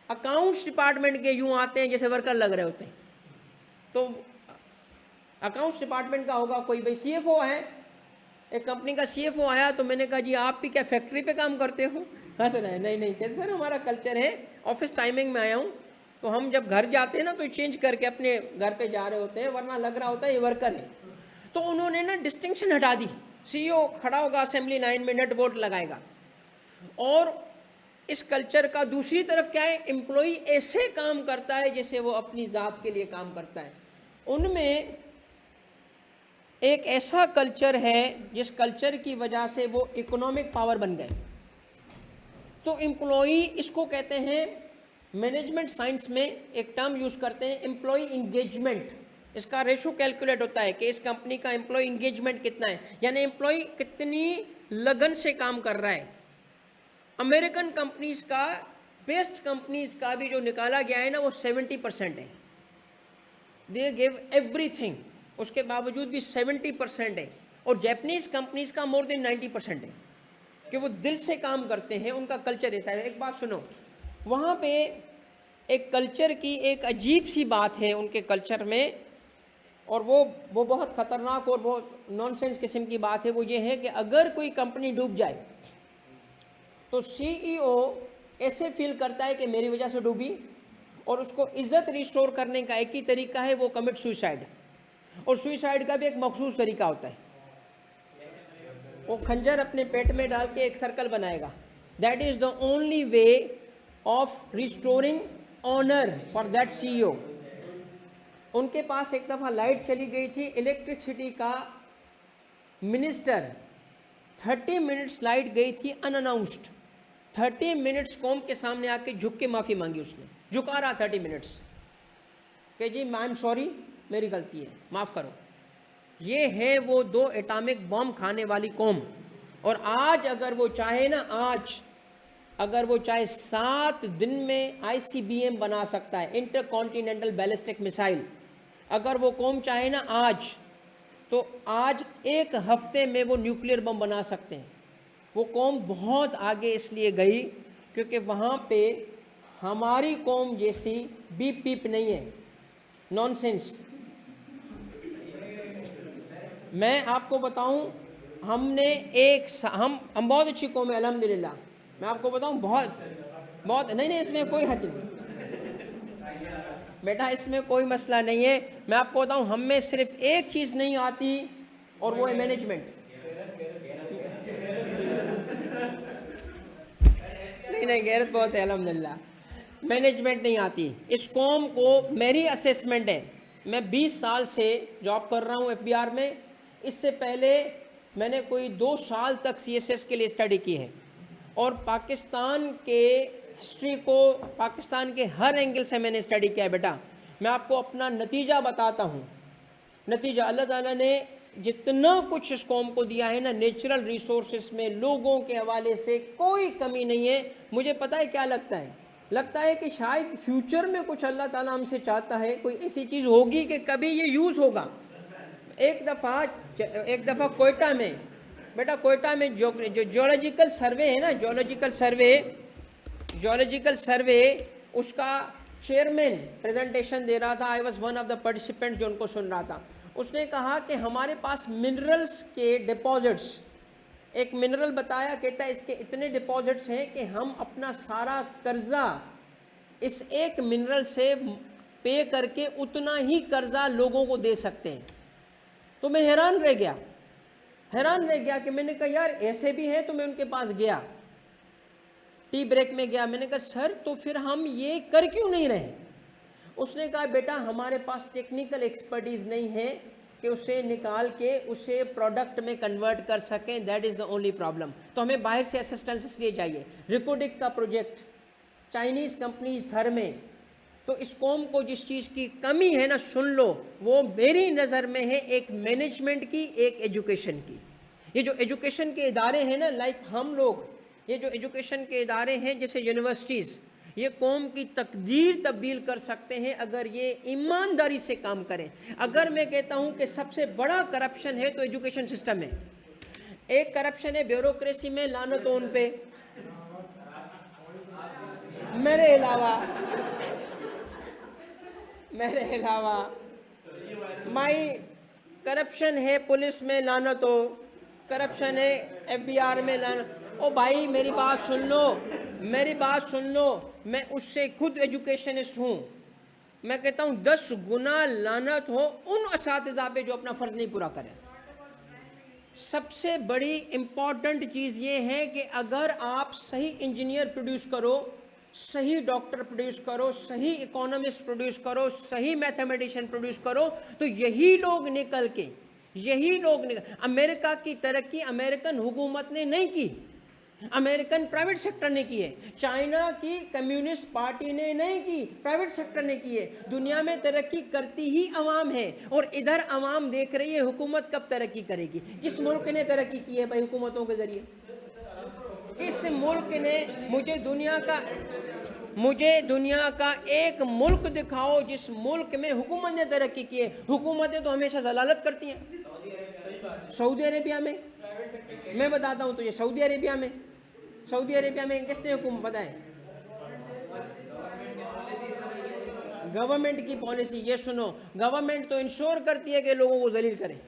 अकाउंट्स डिपार्टमेंट के यूँ आते हैं जैसे वर्कर लग रहे होते हैं। तो अकाउंट्स डिपार्टमेंट का होगा कोई, भाई CFO है, एक कंपनी का CFO आया, तो मैंने कहा जी आप भी क्या फैक्ट्री पे काम करते हो? हाँ सर, नहीं कहते सर हमारा कल्चर है, ऑफिस टाइमिंग में आया हूँ। तो हम जब घर जाते हैं ना तो चेंज करके अपने घर पे जा रहे होते हैं, वरना लग रहा होता है ये वर्कर है। तो उन्होंने ना डिस्टिंक्शन हटा दी। CEO खड़ा होगा असेंबली लाइन में, नट बोल्ट लगाएगा। और इस कल्चर का दूसरी तरफ क्या है? एम्प्लॉई ऐसे काम करता है जैसे वो अपनी ज़ात के लिए काम करता है। उनमें एक ऐसा कल्चर है जिस कल्चर की वजह से वो इकोनॉमिक पावर बन गए। तो एम्प्लॉई, इसको कहते हैं, मैनेजमेंट साइंस में एक टर्म यूज़ करते हैं एम्प्लॉय इंगेजमेंट। इसका रेशो कैलकुलेट होता है कि इस कंपनी का एम्प्लॉय इंगेजमेंट कितना है, यानी एम्प्लॉय कितनी लगन से काम कर रहा है। अमेरिकन कंपनीज का, बेस्ट कंपनीज का भी जो निकाला गया है ना, वो 70% है। दे गिव एवरीथिंग, उसके बावजूद भी 70% है। और जैपनीज कंपनीज का मोर देन 90% है कि वो दिल से काम करते हैं, उनका कल्चर ऐसा है। एक बात सुनो, वहाँ पे एक कल्चर की एक अजीब सी बात है उनके कल्चर में, और वो बहुत ख़तरनाक और बहुत नॉनसेंस किस्म की बात है। वो ये है कि अगर कोई कंपनी डूब जाए तो सीईओ ऐसे फील करता है कि मेरी वजह से डूबी, और उसको इज्जत रिस्टोर करने का एक ही तरीका है, वो कमिट सुसाइड। और सुसाइड का भी एक मखसूस तरीका होता है, वो खंजर अपने पेट में डाल के एक सर्कल बनाएगा। That is the only way of restoring honour for that CEO. उनके पास एक दफ़ा लाइट चली गई थी, इलेक्ट्रिसिटी का मिनिस्टर, 30 मिनट्स लाइट गई थी अनअनाउंस्ड। 30 मिनट्स कौम के सामने आके झुक के माफ़ी मांगी, उसने झुका रहा 30 मिनट्स कि जी आई एम सॉरी, मेरी गलती है, माफ़ करो। ये है वो 2 एटॉमिक बॉम्ब खाने वाली कौम। और आज अगर वो चाहे ना, आज अगर वो चाहे 7 दिन में ICBM बना सकता है, इंटरकॉन्टिनेंटल बैलिस्टिक मिसाइल। अगर वो कौम चाहे ना आज, तो आज 1 हफ्ते में वो न्यूक्लियर बम बना सकते हैं। वो कौम बहुत आगे इसलिए गई क्योंकि वहाँ पे हमारी कौम जैसी बीप पीप नहीं है, नॉनसेंस। मैं आपको बताऊं, हमने हम बहुत अच्छी कौम है अल्हम्दुलिल्लाह। मैं आपको बताऊं, बहुत नहीं, इसमें कोई हर्ज नहीं बेटा, इसमें कोई मसला नहीं है। मैं आपको बताऊं, हम में सिर्फ एक चीज़ नहीं आती, और वो है मैनेजमेंट। नहीं, गैरत बहुत है अल्हम्दुलिल्लाह, मैनेजमेंट नहीं आती इस कौम को। मेरी असेसमेंट है, मैं 20 साल से जॉब कर रहा हूँ FBI में। इससे पहले मैंने कोई 2 साल तक CSS के लिए स्टडी की है, और पाकिस्तान के हिस्ट्री को, पाकिस्तान के हर एंगल से मैंने स्टडी किया है बेटा। मैं आपको अपना नतीजा बताता हूँ। नतीजा, अल्लाह ताला ने जितना कुछ इस कौम को दिया है ना, नेचुरल रिसोर्सेस में, लोगों के हवाले से कोई कमी नहीं है। मुझे पता है क्या लगता है कि शायद फ्यूचर में कुछ अल्लाह ताला हमसे चाहता है, कोई ऐसी चीज़ होगी कि कभी ये यूज़ होगा। एक दफ़ा कोयटा में बेटा, कोयटा में जो जियोलॉजिकल सर्वे है ना, जियोलॉजिकल सर्वे, उसका चेयरमैन प्रेजेंटेशन दे रहा था। I was one of the participant जो उनको सुन रहा था। उसने कहा कि हमारे पास मिनरल्स के डिपॉजिट्स, एक मिनरल बताया, कहता है इसके इतने डिपॉजिट्स हैं कि हम अपना सारा कर्जा इस एक मिनरल से पे करके उतना ही कर्जा लोगों को दे सकते हैं। तो मैं हैरान रह गया कि मैंने कहा यार ऐसे भी है। तो मैं उनके पास गया, टी ब्रेक में गया, मैंने कहा सर तो फिर हम ये कर क्यों नहीं रहे। उसने कहा बेटा हमारे पास टेक्निकल एक्सपर्टीज़ नहीं है कि उसे निकाल के उसे प्रोडक्ट में कन्वर्ट कर सकें, that is the only problem. तो हमें बाहर से असिस्टेंस इसलिए चाहिए। रिकोडिक का प्रोजेक्ट, चाइनीज़ कंपनीज थर्मे। तो इस कौम को जिस चीज़ की कमी है ना, सुन लो, वो मेरी नज़र में है एक मैनेजमेंट की, एक एजुकेशन की। ये जो एजुकेशन के इदारे हैं ना, लाइक हम लोग, ये जो एजुकेशन के इदारे हैं जैसे यूनिवर्सिटीज़, ये कौम की तकदीर तब्दील कर सकते हैं अगर ये ईमानदारी से काम करें। अगर मैं कहता हूँ कि सबसे बड़ा करप्शन है तो एजुकेशन सिस्टम है। एक करप्शन है ब्यूरोक्रेसी में, लानत हो उन पे। मेरे अलावा माई करप्शन है पुलिस में, लानत हो। करप्शन है FBI में, लानत। ओ भाई मेरी बात सुन लो, मैं उससे खुद एजुकेशनिस्ट हूँ। मैं कहता हूँ 10 गुना लानत हो उन असातिज़ा पे जो अपना फ़र्ज़ नहीं पूरा करें। सबसे बड़ी इम्पॉर्टेंट चीज़ ये है कि अगर आप सही इंजीनियर प्रोड्यूस करो, सही डॉक्टर प्रोड्यूस करो, सही इकोनॉमिस्ट प्रोड्यूस करो, सही मैथमेटिशियन प्रोड्यूस करो, तो यही लोग निकल के यही लोग अमेरिका की तरक्की अमेरिकन हुकूमत ने नहीं की, अमेरिकन प्राइवेट सेक्टर ने की है। चाइना की कम्युनिस्ट पार्टी ने नहीं की, प्राइवेट सेक्टर ने की है। दुनिया में तरक्की करती ही अवाम है, और इधर अवाम देख रही है हुकूमत कब तरक्की करेगी। किस मुल्क ने तरक्की की है भाई हुकूमतों के जरिए? किस मुल्क ने? मुझे दुनिया का एक मुल्क दिखाओ जिस मुल्क में हुकूमत ने तरक्की की है। हुकूमतें तो हमेशा जलालत करती हैं। सऊदी अरेबिया में, मैं बताता हूं तुझे, सऊदी अरेबिया में किसने हुकूमत बताए? गवर्नमेंट की पॉलिसी। ये सुनो, गवर्नमेंट तो इंश्योर करती है कि लोगों को जलील करे,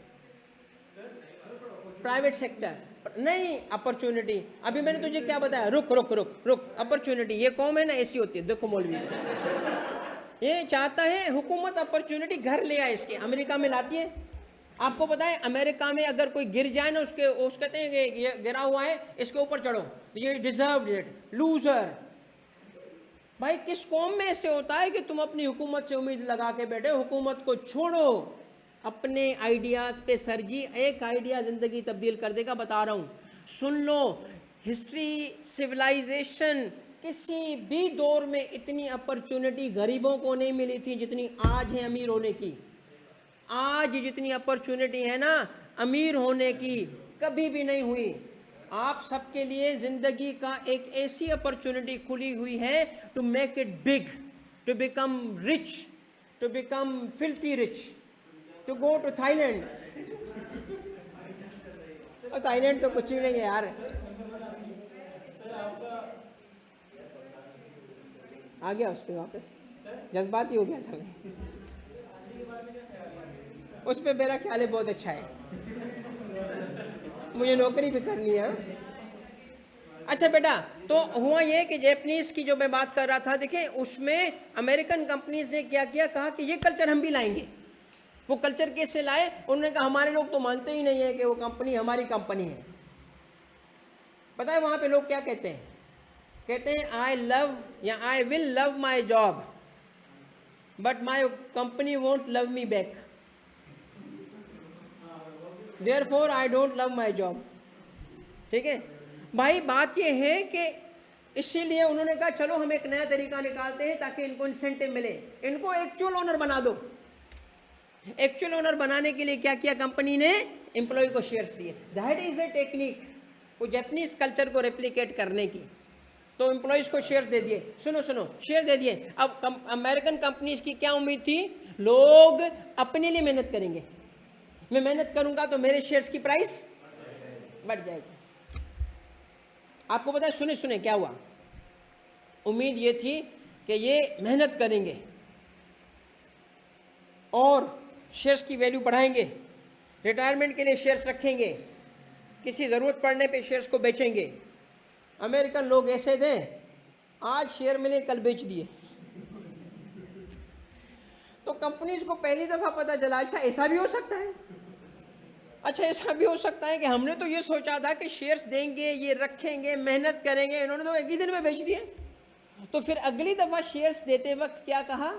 प्राइवेट सेक्टर नहीं। अपॉर्चुनिटी, अभी मैंने तुझे क्या बताया? रुक रुक रुक रुक, अपॉर्चुनिटी, ये कौम है ना ऐसी होती है। देखो मौलवी, ये चाहता है हुकूमत अपॉर्चुनिटी घर ले आए, इसके अमेरिका में लाती है। आपको पता है अमेरिका में अगर कोई गिर जाए ना, उसके कहते हैं कि ये गिरा हुआ है, इसके ऊपर चढ़ो, ये डिजर्व इट, लूजर। भाई किस कौम में ऐसे होता है कि तुम अपनी हुकूमत से उम्मीद लगा के बैठे? हुकूमत को छोड़ो, अपने आइडियाज पे सर जी। एक आइडिया जिंदगी तब्दील कर देगा, बता रहा हूं, सुन लो। हिस्ट्री, सिविलाइजेशन, किसी भी दौर में इतनी अपॉर्चुनिटी गरीबों को नहीं मिली थी जितनी आज है अमीर होने की। आज जितनी अपॉर्चुनिटी है ना अमीर होने की, कभी भी नहीं हुई। आप सबके लिए जिंदगी का एक ऐसी अपॉर्चुनिटी खुली हुई है to make it big, to become rich, to become filthy rich, to go to Thailand. और थाईलैंड तो कुछ ही नहीं है यार। आ गया उस पर वापस, जज्बाती हो गया था मैं। उस पर मेरा ख्याल है बहुत अच्छा है, मुझे नौकरी भी करनी है। अच्छा बेटा, तो हुआ ये कि जापानीज की जो मैं बात कर रहा था, देखिए उसमें अमेरिकन कंपनीज ने क्या किया, कहा कि ये कल्चर हम भी लाएंगे। वो कल्चर कैसे लाए? उन्होंने कहा हमारे लोग तो मानते ही नहीं है कि वो कंपनी हमारी कंपनी है। पता है वहां पे लोग क्या कहते हैं? कहते हैं आई लव या I will love my job but my company won't love me back, therefore I don't love my job. ठीक है भाई, बात ये है कि इसीलिए उन्होंने कहा चलो हम एक नया तरीका निकालते हैं ताकि इनको इंसेंटिव मिले, इनको एक्चुअल ओनर बना दो। एक्चुअल ओनर बनाने के लिए क्या किया कंपनी ने? एम्प्लॉय को शेयर्स दिए। दैट इज ए टेक्निक वो जापानीज कल्चर को रेप्लिकेट करने की। तो एम्प्लॉयज को शेयर्स दे दिए। सुनो सुनो, शेयर दे दिए। अब अमेरिकन कंपनीज की क्या उम्मीद थी? लोग अपने लिए मेहनत करेंगे, मैं मेहनत करूंगा तो मेरे शेयर्स की प्राइस बढ़ जाएगी। आपको पता है, सुने सुने क्या हुआ? उम्मीद ये थी कि ये मेहनत करेंगे और शेयर्स की वैल्यू बढ़ाएंगे, रिटायरमेंट के लिए शेयर्स रखेंगे, किसी ज़रूरत पड़ने पे शेयर्स को बेचेंगे। अमेरिकन लोग ऐसे थे, आज शेयर मिले कल बेच दिए। तो कंपनीज को पहली दफ़ा पता चला, अच्छा ऐसा भी हो सकता है। अच्छा ऐसा भी हो सकता है कि हमने तो ये सोचा था कि शेयर्स देंगे, ये रखेंगे, मेहनत करेंगे, इन्होंने तो एक ही दिन में बेच दिए। तो फिर अगली दफ़ा शेयर्स देते वक्त क्या कहा?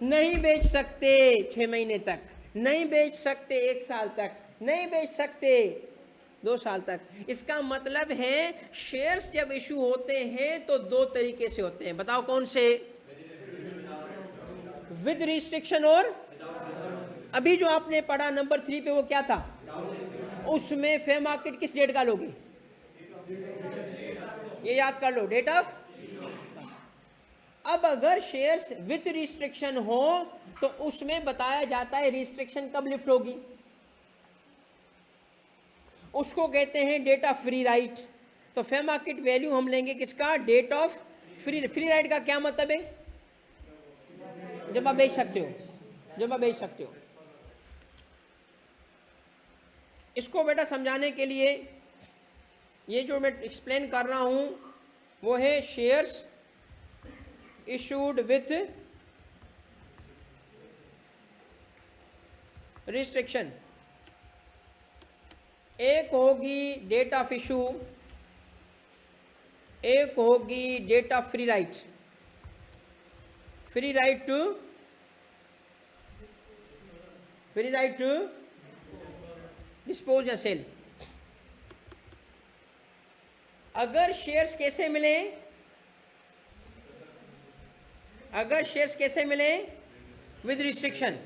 नहीं बेच सकते 6 महीने तक, नहीं बेच सकते 1 साल तक, नहीं बेच सकते 2 साल तक। इसका मतलब है शेयर्स जब इशू होते हैं तो 2 तरीके से होते हैं। बताओ कौन से? विद रिस्ट्रिक्शन और अभी जो आपने पढ़ा नंबर 3 पे, वो क्या था? उसमें फेयर मार्केट किस डेट का लोगे? ये याद कर लो, डेट ऑफ। अब अगर शेयर्स विथ रिस्ट्रिक्शन हो तो उसमें बताया जाता है रिस्ट्रिक्शन कब लिफ्ट होगी, उसको कहते हैं डेट ऑफ फ्री राइट। तो फेयर मार्केट वैल्यू हम लेंगे किसका? डेट ऑफ फ्री राइट का क्या मतलब है? जब आप बेच सकते हो, जब आप बेच सकते हो। इसको बेटा समझाने के लिए ये जो मैं एक्सप्लेन कर रहा हूं वो है शेयर्स इशूड विथ रिस्ट्रिक्शन। एक होगी डेट ऑफ इशू, एक होगी date of free right, free right to dispose या सेल। अगर शेयर्स कैसे मिले, अगर शेयर्स कैसे मिले विद रिस्ट्रिक्शन,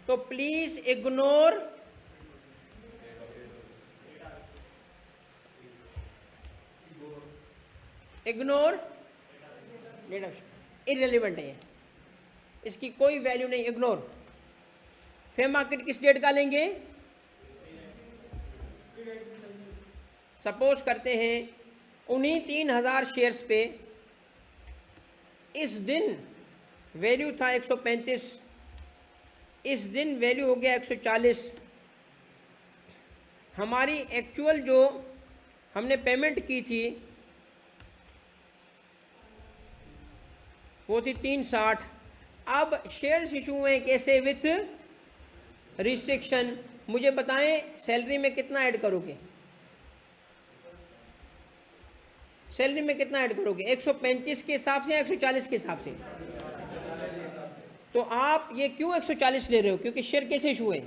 तो please ignore date of, irrelevant है ये, इसकी कोई वैल्यू नहीं, इग्नोर। फेयर मार्केट किस डेट का लेंगे, सपोज करते हैं उन्हीं 3000 शेयर्स पे इस दिन वैल्यू था 135, इस दिन वैल्यू हो गया 140। हमारी एक्चुअल जो हमने पेमेंट की थी वो थी 360। अब शेयर्स इशू हुए कैसे, विथ रिस्ट्रिक्शन। मुझे बताएं सैलरी में कितना ऐड करोगे, सैलरी में कितना ऐड करोगे, 135 के हिसाब से या 140 के हिसाब से? तो आप ये क्यों 140 ले रहे हो, क्योंकि शेयर कैसे इशू हुए,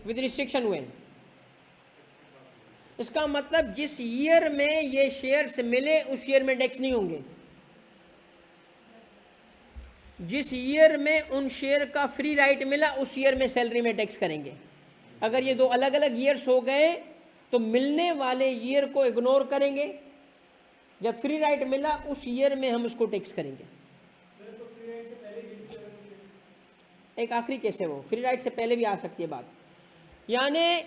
विद रिस्ट्रिक्शन हुए। इसका मतलब जिस ईयर में ये शेयर्स मिले उस ईयर में टैक्स नहीं होंगे, जिस ईयर में उन शेयर का फ्री राइट मिला उस ईयर में सैलरी में टैक्स करेंगे। अगर ये दो अलग अलग ईयर्स हो गए तो मिलने वाले ईयर को इग्नोर करेंगे, जब फ्री राइट मिला उस ईयर में हम उसको टैक्स करेंगे। एक आखिरी केस है वो, फ्री राइट से पहले भी आ सकती है बात, यानी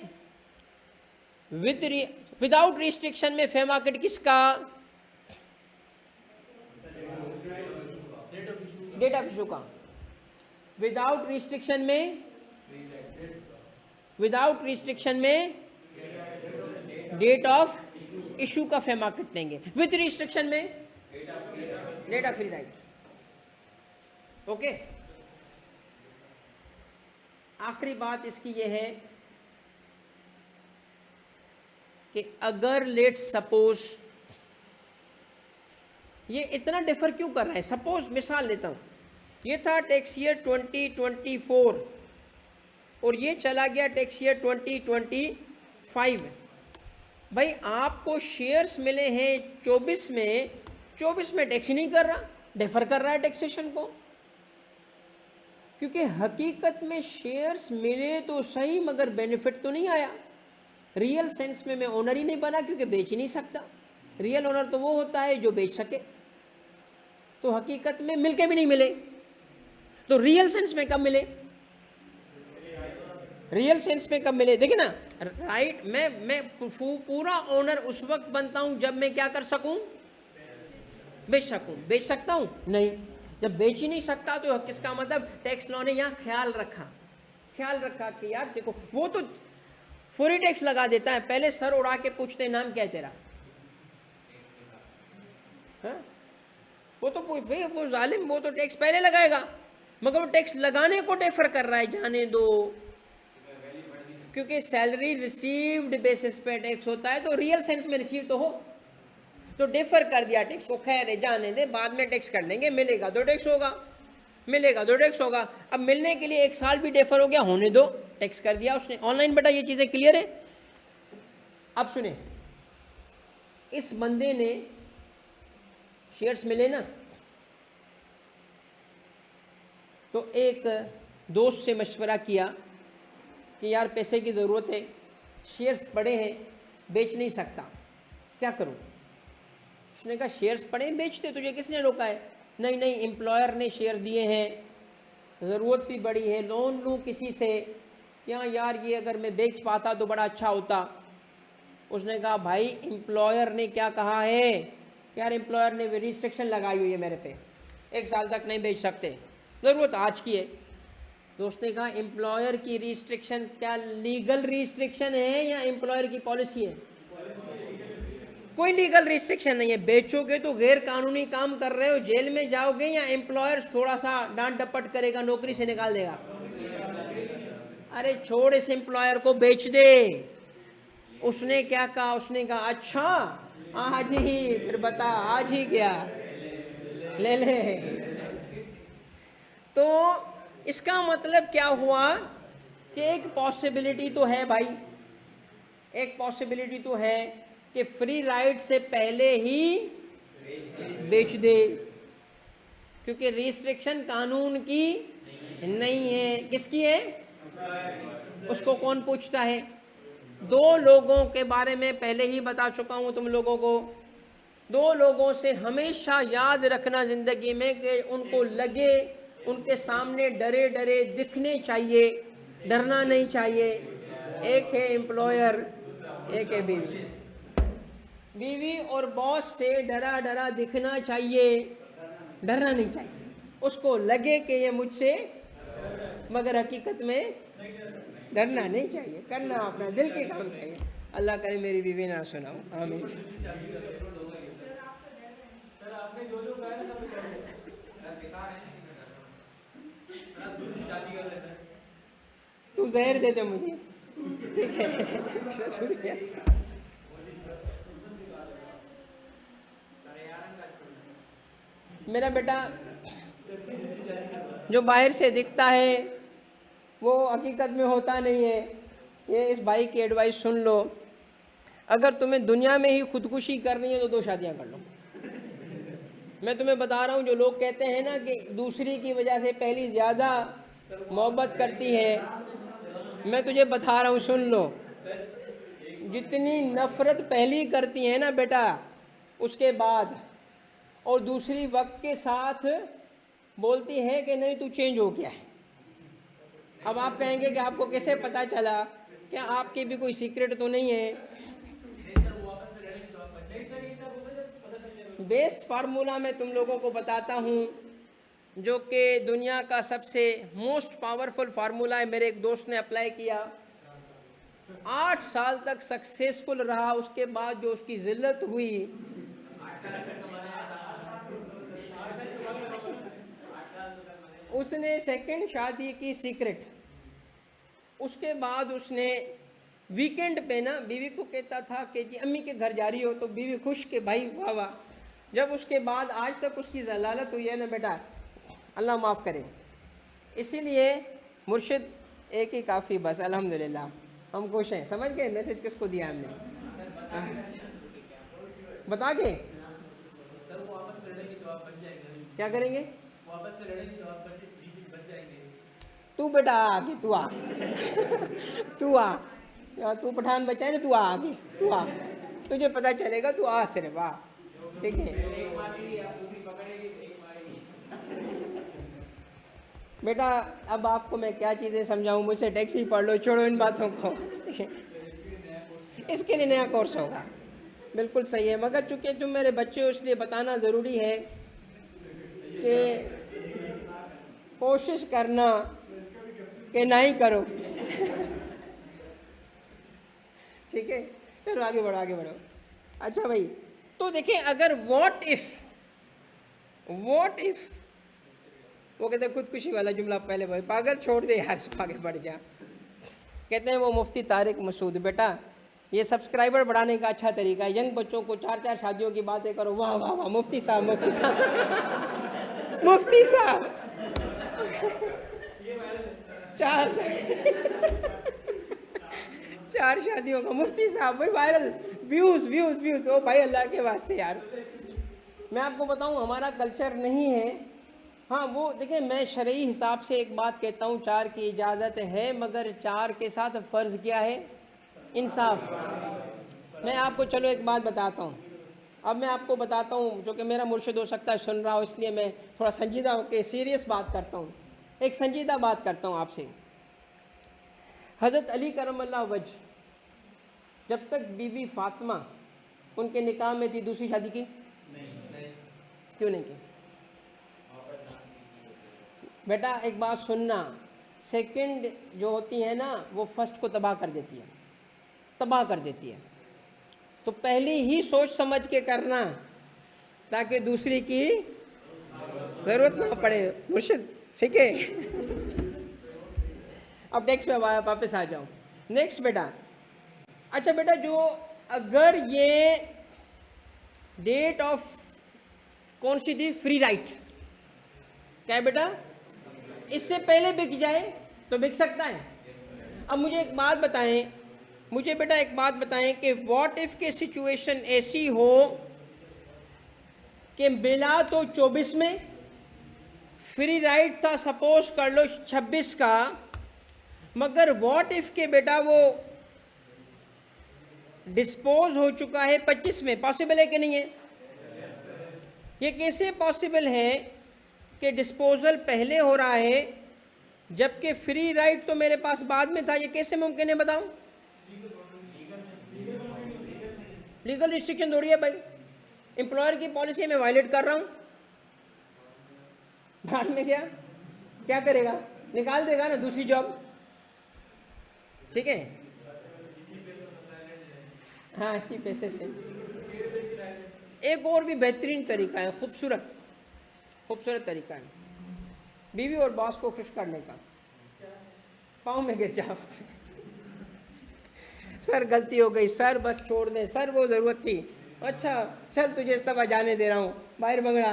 विदाउट रिस्ट्रिक्शन में फेयर मार्केट किसका, डेट ऑफ इशू का। विदाउट रिस्ट्रिक्शन में, विदाउट रिस्ट्रिक्शन में डेट ऑफ इशू का फेयर मार्केट लेंगे, विद रिस्ट्रिक्शन में date of free right. Okay, आखिरी बात इसकी यह है कि अगर लेट सपोज, ये इतना डिफर क्यों कर रहा है, सपोज मिसाल लेता हूं, ये था टैक्स ईयर 2024 और ये चला गया टैक्स ईयर 2025। भाई आपको शेयर्स मिले हैं 24 में, 24 में टैक्स नहीं कर रहा, डिफर कर रहा है टैक्सेशन को, क्योंकि हकीकत में शेयर्स मिले तो सही मगर बेनिफिट तो नहीं आया। रियल सेंस में मैं ओनर ही नहीं बना क्योंकि बेच ही नहीं सकता। रियल ओनर तो वो होता है जो बेच सके, तो हकीकत में मिलके भी नहीं मिले, तो रियल सेंस में कब मिले, रियल सेंस में कब मिले, देखिए ना राइट। मैं पूरा ओनर उस वक्त बनता हूं जब मैं क्या कर सकूं, बेच सकूं। बेच सकता हूं नहीं, जब बेच ही नहीं सकता तो किसका मतलब, टैक्स लॉ ने यहां ख्याल रखा कि यार देखो, वो तो फुरी टैक्स लगा देता है, पहले सर उड़ा के पूछते नाम क्या है तेरा, हाँ? वो तो वो जालिम, वो तो टैक्स पहले लगाएगा, मगर वो टैक्स लगाने को डेफर कर रहा है, जाने दो, क्योंकि सैलरी रिसीव्ड बेसिस पे टैक्स होता है, तो रियल सेंस में रिसीव तो हो, तो डेफर कर दिया टैक्स को, खैर है जाने दे, बाद में टैक्स कर लेंगे, मिलेगा तो टैक्स होगा, मिलेगा तो टैक्स होगा। अब मिलने के लिए 1 साल भी डेफर हो गया, होने दो, टैक्स कर दिया उसने। ऑनलाइन बेटा ये चीजें क्लियर है। अब सुने, इस बंदे ने शेयर्स मिले ना, तो एक दोस्त से मशवरा किया कि यार पैसे की ज़रूरत है, शेयर्स पड़े हैं, बेच नहीं सकता, क्या करूं? उसने कहा शेयर्स पड़े हैं, बेचते, तुझे किसने रोका है? नहीं नहीं, एम्प्लॉयर ने शेयर दिए हैं, ज़रूरत भी बड़ी है, लोन लूँ किसी से, यार ये अगर मैं बेच पाता तो बड़ा अच्छा होता। उसने कहा भाई एम्प्लॉयर ने क्या कहा है, यार एम्प्लॉयर ने रिस्ट्रिक्शन लगाई हुई है मेरे पे, 1 साल तक नहीं बेच सकते, ज़रूरत आज की है। तो उसने कहा एम्प्लॉयर की रिस्ट्रिक्शन क्या लीगल रिस्ट्रिक्शन है या एम्प्लॉयर की पॉलिसी है? कोई लीगल रिस्ट्रिक्शन नहीं है। बेचोगे तो गैर कानूनी काम कर रहे हो, जेल में जाओगे, या एम्प्लॉयर थोड़ा सा डांट डपट करेगा, नौकरी से निकाल देगा? अरे छोड़ इस एम्प्लॉयर को, बेच दे। उसने क्या कहा, उसने कहा अच्छा आज ही, फिर बता आज ही क्या, ले ले। तो इसका मतलब क्या हुआ कि एक पॉसिबिलिटी तो है भाई, एक पॉसिबिलिटी तो है कि फ्री राइड से पहले ही बेच दे, क्योंकि रिस्ट्रिक्शन कानून की नहीं है, किसकी है? उसको कौन पूछता है? दो लोगों के बारे में पहले ही बता चुका हूं तुम लोगों को। दो लोगों से हमेशा याद रखना जिंदगी में कि उनको लगे, उनके सामने डरे डरे दिखने चाहिए, डरना नहीं चाहिए। एक है एम्प्लॉयर, एक है बीवी। बीवी और बॉस से डरा डरा दिखना चाहिए, डरना नहीं चाहिए। उसको लगे कि ये मुझसे, मगर हकीकत में डरना नहीं चाहिए, करना अपना दिल के काम चाहिए। अल्लाह करे मेरी बीवी ना सुनाओ, आमीन। तू जहर दे दे मुझे, ठीक है? मेरा बेटा जो बाहर से दिखता है वो हकीकत में होता नहीं है। ये इस भाई की एडवाइस सुन लो, अगर तुम्हें दुनिया में ही खुदकुशी करनी है तो 2 शादियां कर लो। मैं तुम्हें बता रहा हूँ, जो लोग कहते हैं ना कि दूसरी की वजह से पहली ज़्यादा मोहब्बत करती है, मैं तुझे बता रहा हूँ सुन लो, जितनी नफ़रत पहली करती है ना बेटा, उसके बाद और दूसरी वक्त के साथ बोलती है कि नहीं तू चेंज हो गया है। अब आप कहेंगे कि आपको कैसे पता चला, क्या आपकी भी कोई सीक्रेट तो नहीं है? बेस्ट फार्मूला मैं तुम लोगों को बताता हूँ, जो कि दुनिया का सबसे मोस्ट पावरफुल फार्मूला है। मेरे एक दोस्त ने अप्लाई किया, 8 साल तक सक्सेसफुल रहा, उसके बाद जो उसकी जिल्लत हुई, उसने सेकंड शादी की सीक्रेट। उसके बाद उसने वीकेंड पे ना बीवी को कहता था कि जी अम्मी के घर जा रही हो, तो बीवी खुश के भाई वाह वाह। जब उसके बाद आज तक उसकी जलालत हुई है ना बेटा, अल्लाह माफ़ करे। इसीलिए मुर्शिद एक ही काफ़ी, बस अल्हम्दुलिल्लाह हम खुश हैं। समझ गए मैसेज किसको दिया हमने? बता के क्या करेंगे? तू बेटा आगे, तू आ तू आ, तू पठान बचा है ना, तू आ आगे, तू आ, तुझे पता चलेगा, तू आ सिर्फ आ, ठीक है बेटा। अब आपको मैं क्या चीज़ें समझाऊं, मुझसे टैक्सी पढ़ लो, छोड़ो इन बातों को। इसके लिए नया कोर्स होगा, बिल्कुल सही है। मगर चूंकि तुम मेरे बच्चे हो इसलिए बताना ज़रूरी है कि कोशिश करना कि नहीं करो। ठीक है, चलो आगे बढ़ो आगे बढ़ो। अच्छा भाई, तो देखें अगर व्हाट इफ वो कहते हैं खुदकुशी वाला जुमला पहले भाई, पागल छोड़ दे यार, आगे बढ़ जा। कहते हैं वो मुफ्ती तारिक मसूद, बेटा ये सब्सक्राइबर बढ़ाने का अच्छा तरीका है, यंग बच्चों को 4-4 शादियों की बातें करो। वाह वाह वाह, मुफ्ती साहब मुफ्ती साहब मुफ्ती साहब 4 शादियों का मुफ्ती साहब, भाई वायरल, व्यूज व्यूज व्यूज। ओ भाई अल्लाह के वास्ते यार, मैं आपको बताऊं हमारा कल्चर नहीं है। हाँ वो देखिए, मैं शरई हिसाब से एक बात कहता हूँ, 4 की इजाज़त है, मगर 4 के साथ फ़र्ज़ क्या है? इंसाफ। मैं आपको चलो एक बात बताता हूँ, अब मैं आपको बताता हूँ, जो कि मेरा मुर्शिद हो सकता है सुन रहा हो, इसलिए मैं थोड़ा संजीदा होकर सीरियस बात करता हूँ। एक संजीदा बात करता हूँ आपसे। हज़रत अली करमल्लाहु वजह, जब तक बीवी फातिमा उनके निकाह में थी, दूसरी शादी की? क्यों नहीं की? बेटा एक बात सुनना, सेकंड जो होती है ना वो फर्स्ट को तबाह कर देती है, तबाह कर देती है। तो पहले ही सोच समझ के करना ताकि दूसरी की ज़रूरत ना पड़े। मुर्शिद सीखे। अब नेक्स्ट पे वापस आ जाओ। नेक्स्ट बेटा, अच्छा बेटा, जो अगर ये डेट ऑफ कौन सी थी, फ्री राइट, क्या है बेटा, इससे पहले बिक जाए तो बिक सकता है? अब मुझे एक बात बताएं, मुझे बेटा एक बात बताएं कि व्हाट इफ के सिचुएशन ऐसी हो कि मिला तो 24 में, फ्री राइड था सपोज कर लो 26 का, मगर व्हाट इफ के बेटा वो डिस्पोज हो चुका है 25 में, पॉसिबल है कि नहीं है? ये कैसे पॉसिबल है कि डिस्पोजल पहले हो रहा है जबकि फ्री राइट तो मेरे पास बाद में था? ये कैसे मुमकिन है बताओ? लीगल रिस्ट्रिक्शन थोड़ी है भाई, एम्प्लॉयर की पॉलिसी में वायलेट कर रहा हूं, बाद में क्या करेगा? निकाल देगा ना दूसरी जॉब, ठीक है? हाँ, इसी पैसे से। एक और भी बेहतरीन तरीका है, खूबसूरत तरीका है बीवी और बॉस को खुश करने का। पाँव में गिर जाओ, सर गलती हो गई सर, बस छोड़ दें सर, वो ज़रूरत थी, अच्छा चल तुझे इस दफ़ा जाने दे रहा हूँ, बाहर भगड़ा,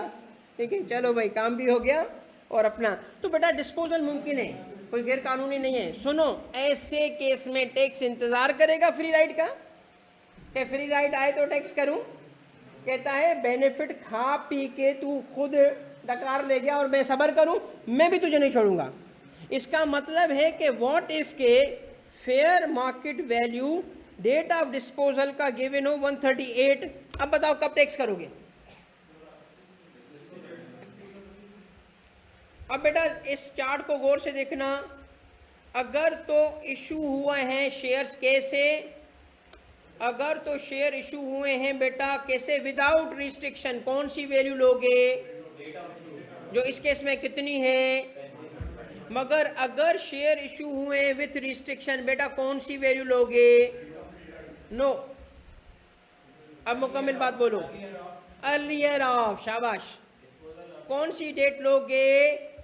ठीक है, चलो भाई काम भी हो गया और अपना। तो बेटा डिस्पोजल मुमकिन है, कोई गैर कानूनी नहीं है। सुनो, ऐसे केस में टैक्स इंतज़ार करेगा फ्री राइड का, कि फ्री राइड आए तो टैक्स करूँ? कहता है बेनिफिट खा पी के तू खुद डकार ले गया और मैं सब्र करूं, मैं भी तुझे नहीं छोड़ूंगा। इसका मतलब है कि व्हाट इफ के fair market value date of disposal का गिवन हो 138, अब बताओ कब टैक्स करोगे? अब बेटा इस चार्ट को गौर से देखना, अगर तो इशू हुआ है शेयर्स कैसे, अगर तो शेयर इशू हुए हैं बेटा कैसे, विदाउट रिस्ट्रिक्शन, कौन सी वैल्यू लोगे? जो इस केस में कितनी है? मगर अगर शेयर इशू हुए विथ रिस्ट्रिक्शन बेटा कौन सी वैल्यू लोगे? नो। अब मुकम्मल बात बोलो, अर्लियर ऑफ, शाबाश। कौन सी डेट लोगे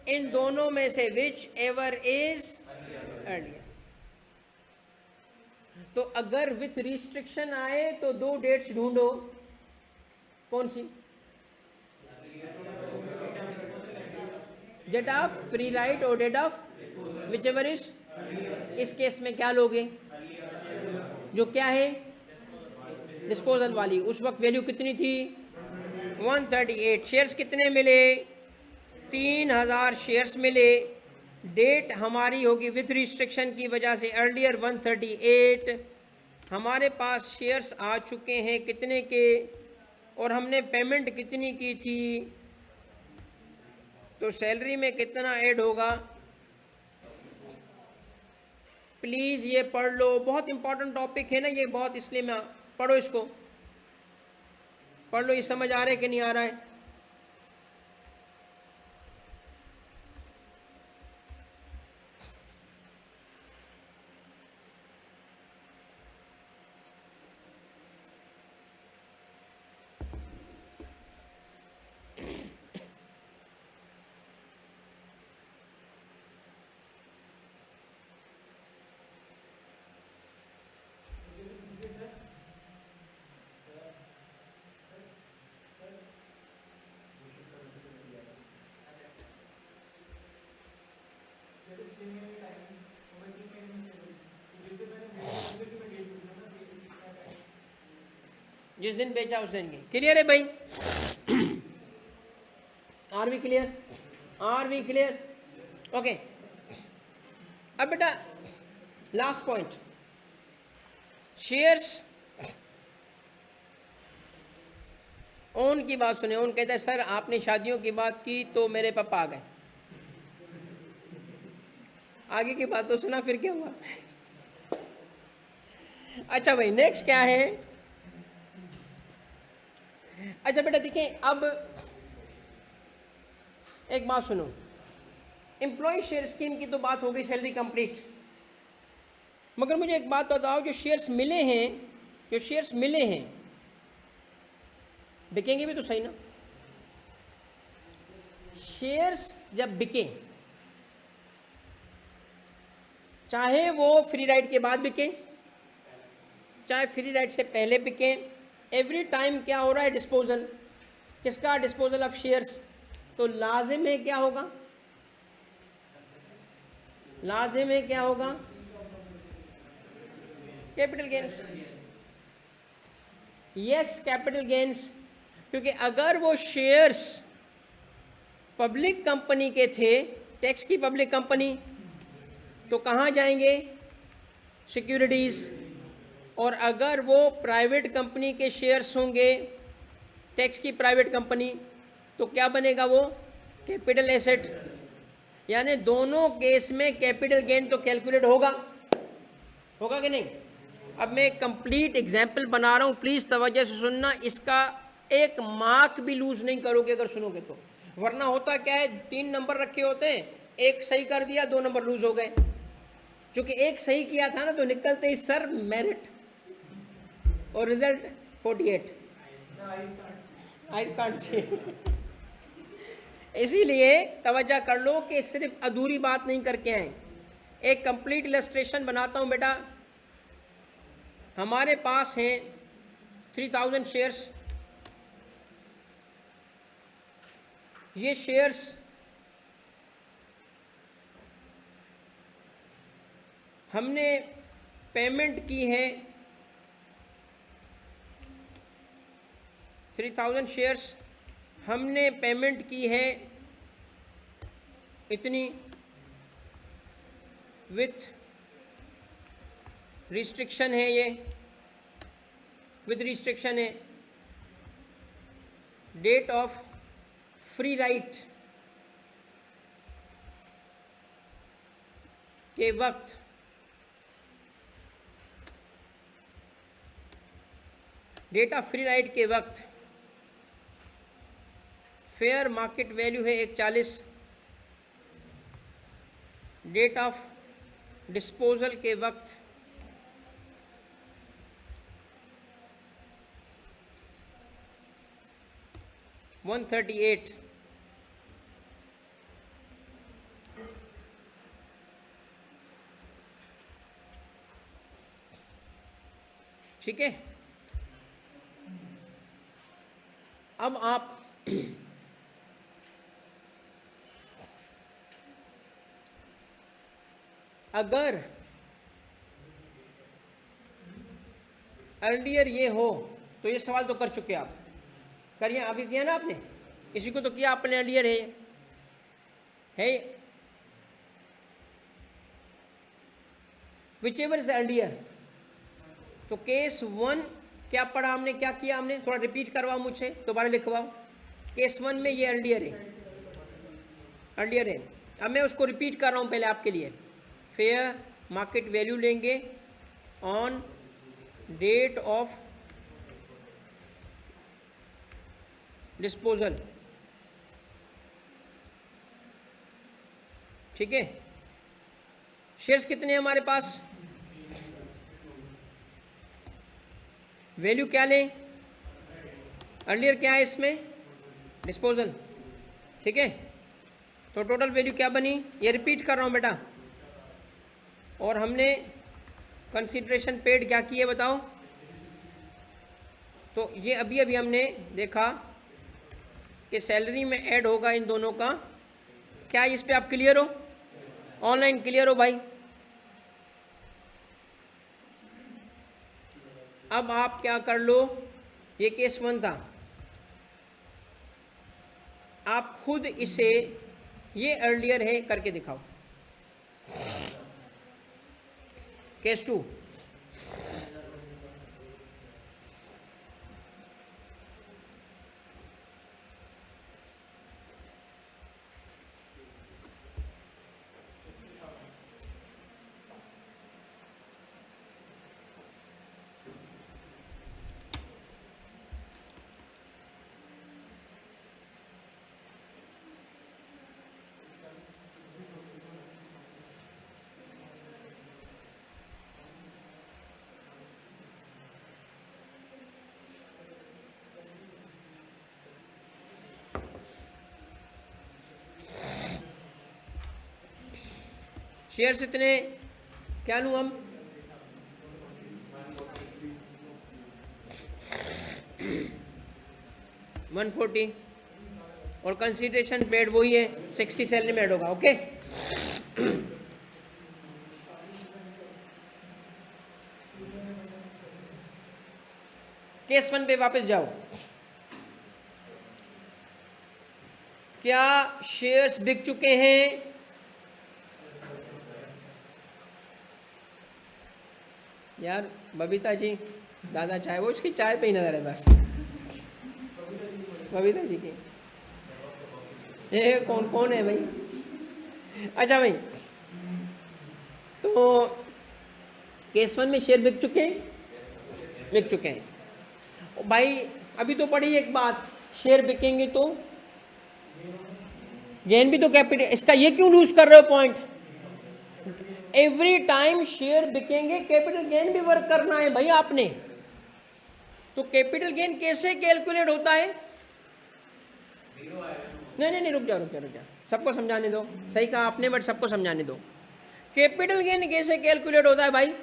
इन दोनों में से? Which ever is earlier. तो अगर विथ रिस्ट्रिक्शन आए तो दो डेट्स ढूंढो, कौन सी? डेट ऑफ फ्री राइट और date of whichever is. इस केस में क्या लोगे? जो क्या है डिस्पोजल वाली, उस वक्त वैल्यू कितनी थी? 138। शेयर्स कितने मिले? 3000 शेयर्स मिले। डेट हमारी होगी विथ रिस्ट्रिक्शन की वजह से अर्लियर 138। हमारे पास शेयर्स आ चुके हैं कितने के, और हमने पेमेंट कितनी की थी, तो सैलरी में कितना ऐड होगा? प्लीज़ ये पढ़ लो, बहुत इंपॉर्टेंट टॉपिक है ना ये, बहुत, इसलिए मैं पढ़ो, इसको पढ़ लो। ये समझ आ रहा है कि नहीं आ रहा है? जिस दिन बेचा उस दिन की। क्लियर है भाई? Are we clear? Are we clear? Okay. अब बेटा लास्ट पॉइंट, शेयर्स ओन की बात सुने। ओन कहता है सर आपने शादियों की बात की तो मेरे पापा आ गए, आगे की बात तो सुना, फिर क्या हुआ? अच्छा भाई नेक्स्ट क्या है? अच्छा बेटा देखिए, अब एक बात सुनो, एम्प्लॉय शेयर स्कीम की तो बात हो गई, सैलरी कंप्लीट। मगर मुझे एक बात बताओ, जो शेयर्स मिले हैं बिकेंगे भी तो सही ना? शेयर्स जब बिके, चाहे वो फ्री राइड के बाद बिके चाहे फ्री राइड से पहले बिके, एवरी टाइम क्या हो रहा है? डिस्पोजल। किसका? Disposal of shares. तो लाजिम है क्या होगा? लाजिम है क्या होगा? Capital gains, yes capital gains, क्योंकि अगर वो शेयर्स पब्लिक कंपनी के थे, टैक्स की पब्लिक कंपनी, तो कहाँ जाएंगे, सिक्योरिटीज। और अगर वो प्राइवेट कंपनी के शेयर्स होंगे, टैक्स की प्राइवेट कंपनी, तो क्या बनेगा, वो कैपिटल एसेट। यानी दोनों केस में कैपिटल गेन तो कैलकुलेट होगा, होगा कि नहीं। अब मैं एक कंप्लीट एग्जाम्पल बना रहा हूँ, प्लीज तवज्जो से सुनना, इसका एक मार्क भी लूज नहीं करोगे अगर सुनोगे तो, वरना होता क्या है, 3 नंबर रखे होते हैं, एक सही कर दिया, 2 नंबर लूज हो गए। क्योंकि एक सही किया था ना, तो निकलते ही सर मेरिट, और रिजल्ट 48 आइस कार्ड से। इसीलिए तवज्जो कर लो कि सिर्फ अधूरी बात नहीं करके आए। एक कंप्लीट इलस्ट्रेशन बनाता हूं बेटा। हमारे पास हैं 3000 शेयर्स। ये शेयर्स हमने पेमेंट की है, 3000 शेयर्स हमने पेमेंट की है इतनी, विथ रिस्ट्रिक्शन है, ये विथ रिस्ट्रिक्शन है, डेट ऑफ फ्री राइट के वक्त डेट ऑफ फ्री राइट के वक्त फेयर मार्केट वैल्यू है 140, डेट ऑफ डिस्पोजल के वक्त $138, ठीक है। अब आप अगर अर्लियर ये हो, तो ये सवाल तो कर चुके आप, करिए, अभी किया ना आपने, इसी को तो किया आपने, अर्लियर है विच एवर इज अर्लियर। तो केस 1 क्या पढ़ा हमने, क्या किया हमने, थोड़ा रिपीट करवाओ मुझे, दोबारा लिखवाओ। केस 1 में ये अर्लियर है। अब मैं उसको रिपीट कर रहा हूँ पहले आपके लिए। फेयर मार्केट वैल्यू लेंगे ऑन डेट ऑफ डिस्पोजल, ठीक है। शेयर्स कितने हैं हमारे पास, वैल्यू क्या लें, अर्लियर क्या है इसमें, डिस्पोजल, ठीक है। तो टोटल वैल्यू क्या बनी, ये रिपीट कर रहा हूँ बेटा। और हमने कंसीडरेशन पेड क्या की है बताओ। तो ये अभी अभी हमने देखा कि सैलरी में ऐड होगा इन दोनों का। क्या इस पे आप क्लियर हो, ऑनलाइन क्लियर हो भाई। अब आप क्या कर लो, ये केस 1 था, आप खुद इसे, ये अर्लियर है करके दिखाओ। केस 2, शेयर्स इतने क्या लूँ हम, 140, और कंसीडरेशन पेड वही है, 60 सैलरी में ऐड होगा, ओके। केस 1 पे वापस जाओ। क्या शेयर्स बिक चुके हैं? यार बबीता जी, दादा चाय, वो उसकी चाय पे ही नजर है बस। बबीता जी की ये कौन कौन है भाई? अच्छा भाई, तो केस 1 में शेयर बिक चुके हैं, बिक चुके हैं भाई। अभी तो पड़ी एक बात, शेयर बिकेंगे तो गेन भी तो कैपिटल, इसका ये क्यों लूज कर रहे हो पॉइंट? एवरी टाइम शेयर बिकेंगे कैपिटल गेन भी वर्क करना है भाई आपने। तो कैपिटल गेन कैसे कैलकुलेट होता है? नहीं, रुक जाओ, सबको समझाने दो। सही कहा आपने, बट सबको समझाने दो। कैपिटल गेन कैसे कैलकुलेट होता है भाई?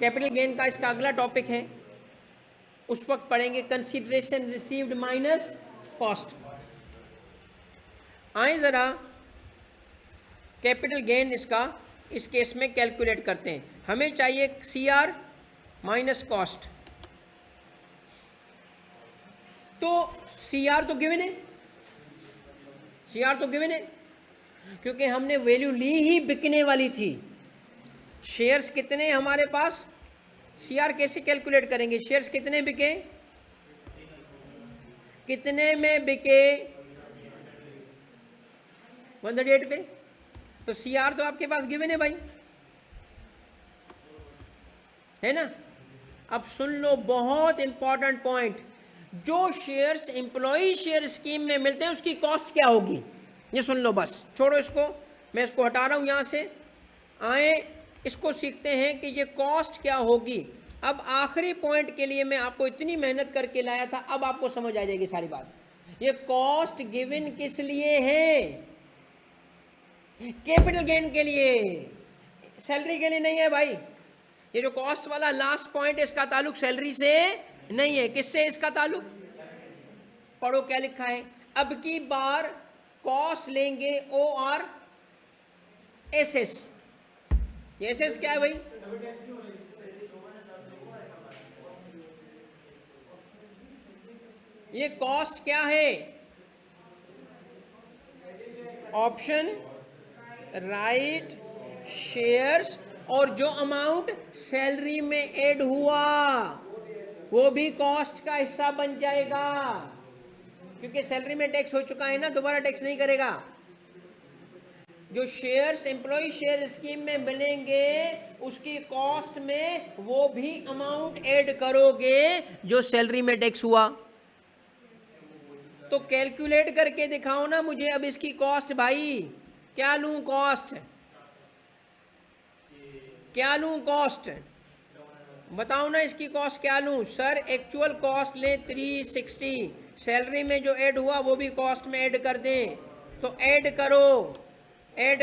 कैपिटल गेन का इसका अगला टॉपिक है, उस वक्त पढ़ेंगे कंसीडरेशन रिसीव्ड माइनस कॉस्ट। आए जरा कैपिटल गेन इसका इस केस में कैलकुलेट करते हैं। हमें चाहिए सीआर माइनस कॉस्ट। तो सीआर तो गिवन है, सीआर तो गिवन है, क्योंकि हमने वैल्यू ली ही बिकने वाली थी। शेयर्स कितने हमारे पास, सीआर कैसे कैलकुलेट करेंगे? शेयर्स कितने बिके, कितने में बिके? 138 पे। तो सीआर तो आपके पास गिवन है भाई, है ना? अब सुन लो बहुत इंपॉर्टेंट पॉइंट, जो शेयर्स एम्प्लॉय शेयर स्कीम में मिलते हैं उसकी कॉस्ट क्या होगी, ये सुन लो बस। छोड़ो इसको, मैं इसको हटा रहा हूं यहां से। आए इसको सीखते हैं कि ये कॉस्ट क्या होगी। अब आखिरी पॉइंट के लिए मैं आपको इतनी मेहनत करके लाया था, अब आपको समझ आ जाएगी सारी बात। ये कॉस्ट गिवन किस लिए है? कैपिटल गेन के लिए, सैलरी के लिए नहीं है भाई। ये जो कॉस्ट वाला लास्ट पॉइंट है, इसका ताल्लुक सैलरी से नहीं है। किससे इसका ताल्लुक? पढ़ो क्या लिखा है। अब की बार कॉस्ट लेंगे OR SS। SS क्या है भाई? ये कॉस्ट क्या है? ऑप्शन राइट, शेयर्स, और जो अमाउंट सैलरी में ऐड हुआ वो भी कॉस्ट का हिस्सा बन जाएगा, क्योंकि सैलरी में टैक्स हो चुका है ना, दोबारा टैक्स नहीं करेगा। जो शेयर्स एम्प्लॉय शेयर स्कीम में मिलेंगे उसकी कॉस्ट में वो भी अमाउंट ऐड करोगे जो सैलरी में टैक्स हुआ। तो कैलकुलेट करके दिखाओ ना मुझे अब इसकी कॉस्ट भाई। क्या लूं कॉस्ट, क्या लूं कॉस्ट? बताओ ना इसकी कॉस्ट क्या लूं? सर एक्चुअल कॉस्ट ले 360, सैलरी में जो ऐड हुआ वो भी कॉस्ट में ऐड कर दें। तो ऐड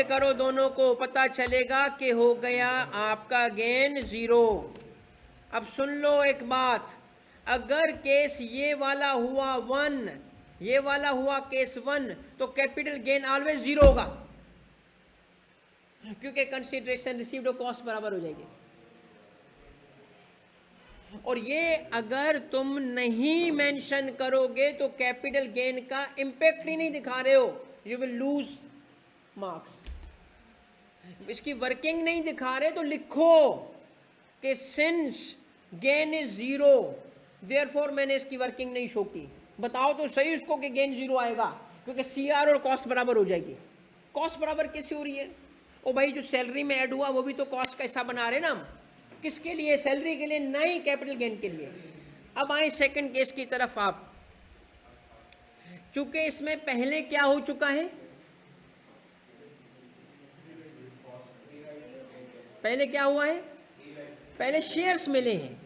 करो दोनों को, पता चलेगा कि हो गया आपका गेन 0। अब सुन लो एक बात, अगर केस ये वाला हुआ 1, ये वाला हुआ केस 1, तो कैपिटल गेन ऑलवेज 0 होगा, क्योंकि कंसीडरेशन रिसीव्ड और कॉस्ट बराबर हो जाएगी। और ये अगर तुम नहीं मेंशन करोगे तो कैपिटल गेन का इंपैक्ट ही नहीं दिखा रहे हो, यू विल लूज मार्क्स। इसकी वर्किंग नहीं दिखा रहे तो लिखो कि सिंस गेन इज 0 देयरफॉर मैंने इसकी वर्किंग नहीं शो की। बताओ तो सही उसको कि गेन 0 आएगा, क्योंकि सीआर और कॉस्ट बराबर हो जाएगी। कॉस्ट बराबर कैसे हो रही है? ओ भाई जो सैलरी में ऐड हुआ वो भी तो कॉस्ट का हिस्सा बना रहे ना हम। किसके लिए? सैलरी के लिए नहीं, कैपिटल गेन के लिए। अब आए सेकंड केस की तरफ। आप चूंकि इसमें पहले क्या हो चुका है, पहले क्या हुआ है? पहले शेयर्स मिले हैं,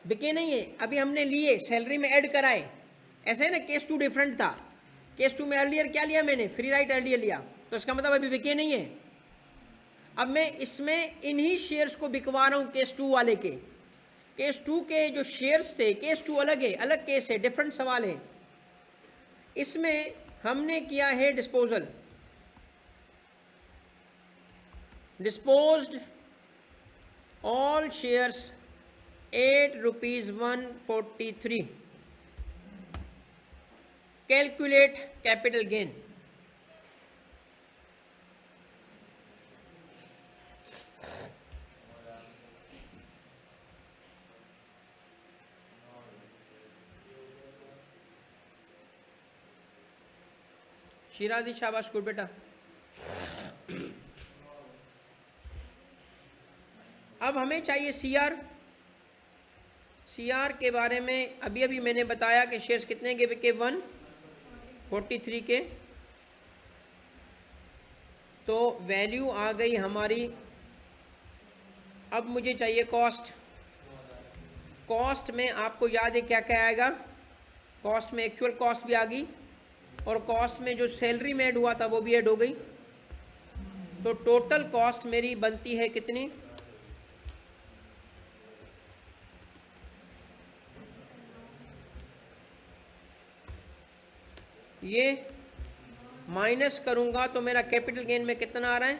बिके नहीं है। अभी हमने लिए, सैलरी में ऐड कराए, ऐसे है ना। केस 2 डिफरेंट था। केस 2 में अर्लियर क्या लिया मैंने? फ्री राइट अर्लियर लिया, तो इसका मतलब अभी बिके नहीं है। अब मैं इसमें इन्हीं शेयर्स को बिकवा रहा हूं केस 2 वाले के। केस 2 के जो शेयर्स थे, केस 2 अलग है, अलग केस है, डिफरेंट सवाल है। इसमें हमने किया है disposal, disposed all shares ₹8.143. Calculate capital gain. Shirazi शाबाश गुड बेटा। अब हमें चाहिए सीआर। सीआर के बारे में अभी अभी मैंने बताया कि शेयर्स कितने के बिके, 143 के। तो वैल्यू आ गई हमारी। अब मुझे चाहिए कॉस्ट। कॉस्ट में आपको याद है क्या क्या आएगा? कॉस्ट में एक्चुअल कॉस्ट भी आ गई और कॉस्ट में जो सैलरी में ऐड हुआ था वो भी ऐड हो गई। तो टोटल कॉस्ट मेरी बनती है कितनी? ये माइनस करूंगा तो मेरा कैपिटल गेन में कितना आ रहा है?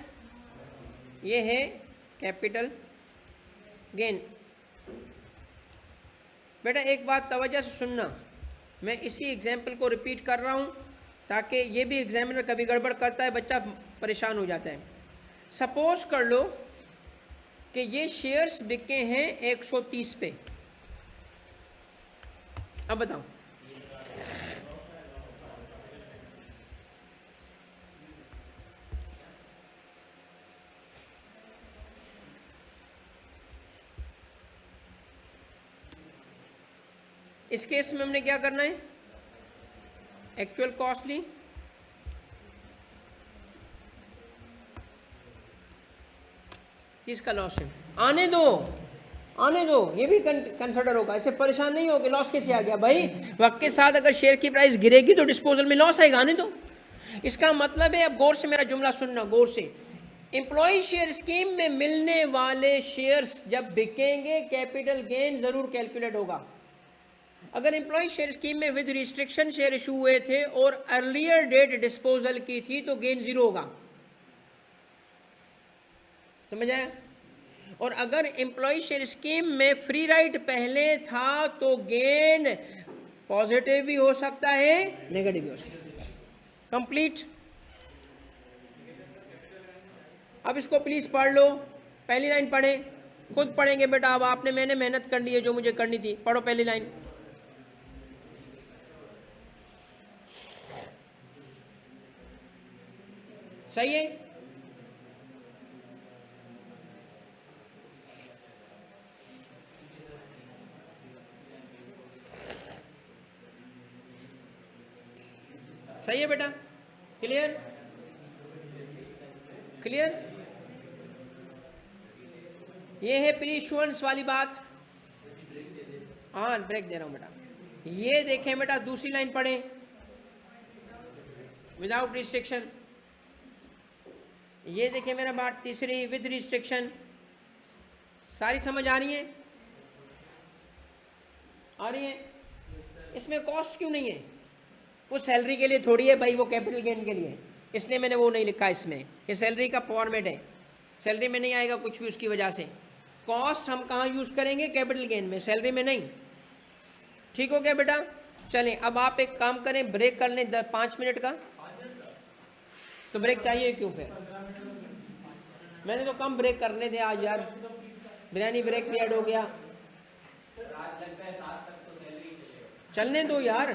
ये है कैपिटल गेन। बेटा एक बात तवज्जो से सुनना, मैं इसी एग्जाम्पल को रिपीट कर रहा हूँ ताकि ये भी एग्जामिनर कभी गड़बड़ करता है, बच्चा परेशान हो जाता है। सपोज कर लो कि ये शेयर्स बिके हैं 130 पे। अब बताओ, इस केस में हमने क्या करना है? एक्चुअल कॉस्ट ली, किसका लॉस है? आने दो आने दो, ये भी कंसिडर होगा। ऐसे परेशान नहीं हो कि लॉस कैसे आ गया। भाई वक्त के साथ अगर शेयर की प्राइस गिरेगी तो डिस्पोजल में लॉस आएगा, आने दो। इसका मतलब है, अब गौर से मेरा जुमला सुनना, गौर से। एम्प्लॉय शेयर स्कीम में मिलने वाले शेयर्स जब बिकेंगे कैपिटल गेन जरूर कैलकुलेट होगा। अगर एम्प्लॉय शेयर स्कीम में विद रिस्ट्रिक्शन शेयर इशू हुए थे और अर्लियर डेट डिस्पोजल की थी तो गेन जीरो होगा। समझ आया? और अगर एम्प्लॉय शेयर स्कीम में फ्री राइट पहले था तो गेन पॉजिटिव भी हो सकता है, नेगेटिव भी हो सकता है। कंप्लीट। अब इसको प्लीज पढ़ लो, पहली लाइन पढ़े, खुद पढ़ेंगे बेटा। अब आपने, मैंने मेहनत कर ली है जो मुझे करनी थी। पढ़ो पहली लाइन। सही है? सही है बेटा? क्लियर? क्लियर? ये है प्री इश्यूएंस वाली बात। हाँ ब्रेक दे रहा हूं बेटा। ये देखें बेटा, दूसरी लाइन पढ़ें, विदाउट रिस्ट्रिक्शन। ये देखिए मेरा बात, तीसरी विद रिस्ट्रिक्शन। सारी समझ आ रही है? आ रही है? इसमें कॉस्ट क्यों नहीं है? वो सैलरी के लिए थोड़ी है भाई, वो कैपिटल गेन के लिए, इसलिए मैंने वो नहीं लिखा इसमें। ये सैलरी का फॉर्मेट है, सैलरी में नहीं आएगा कुछ भी उसकी वजह से। कॉस्ट हम कहाँ यूज करेंगे? कैपिटल गेन में, सैलरी में नहीं। ठीक हो गया बेटा? चलें अब आप एक काम करें, ब्रेक कर लें 5 मिनट का। तो ब्रेक चाहिए क्यों फिर? मैंने तो कम ब्रेक करने थे आज यार, बिरयानी ब्रेक भी ऐड हो गया। चलने दो यार,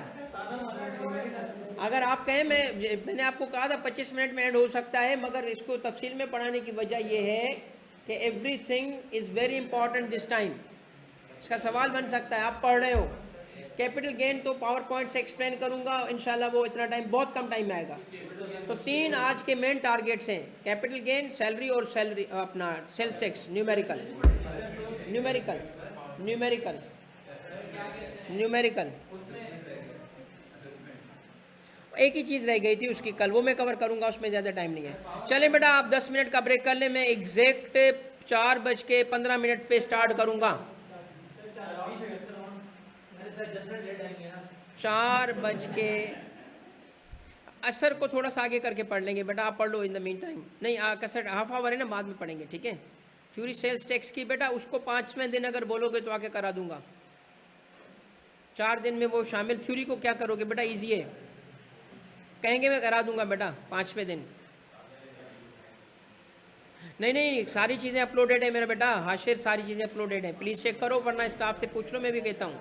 अगर आप कहें, मैंने आपको कहा था 25 मिनट में ऐड हो सकता है, मगर इसको तफसील में पढ़ाने की वजह यह है कि everything is very important this time. इसका सवाल बन सकता है, आप पढ़ रहे हो। कैपिटल गेन तो पावर पॉइंट से एक्सप्लेन करूंगा इंशाल्लाह, वो इतना टाइम, बहुत कम टाइम में आएगा। तो 3 आज के मेन टारगेट्स हैं, कैपिटल गेन, सैलरी और सैलरी अपना sales tax, numerical numerical numerical numerical. एक ही चीज़ रह गई थी उसकी कल, वो मैं कवर करूंगा, उसमें ज़्यादा टाइम नहीं है। चले बेटा आप 10 मिनट का ब्रेक कर लें, मैं एग्जैक्ट 4:15 पे स्टार्ट करूंगा। 4 असर को थोड़ा सा आगे करके पढ़ लेंगे बेटा, आप पढ़ लो इन द मीन टाइम। नहीं कसर हाफ आवर है ना, बाद में पढ़ेंगे, ठीक है? थ्योरी सेल्स टैक्स की बेटा, उसको 5वें दिन अगर बोलोगे तो आके करा दूंगा। 4 दिन में वो शामिल। थ्योरी को क्या करोगे बेटा, ईजी है, कहेंगे मैं करा दूंगा बेटा 5वें दिन। नहीं, सारी चीज़ें अपलोडेड है मेरा बेटा, हाशिर सारी चीज़ें अपलोडेड है, प्लीज़ चेक करो, वरना स्टाफ से पूछ लो, मैं भी कहता हूँ।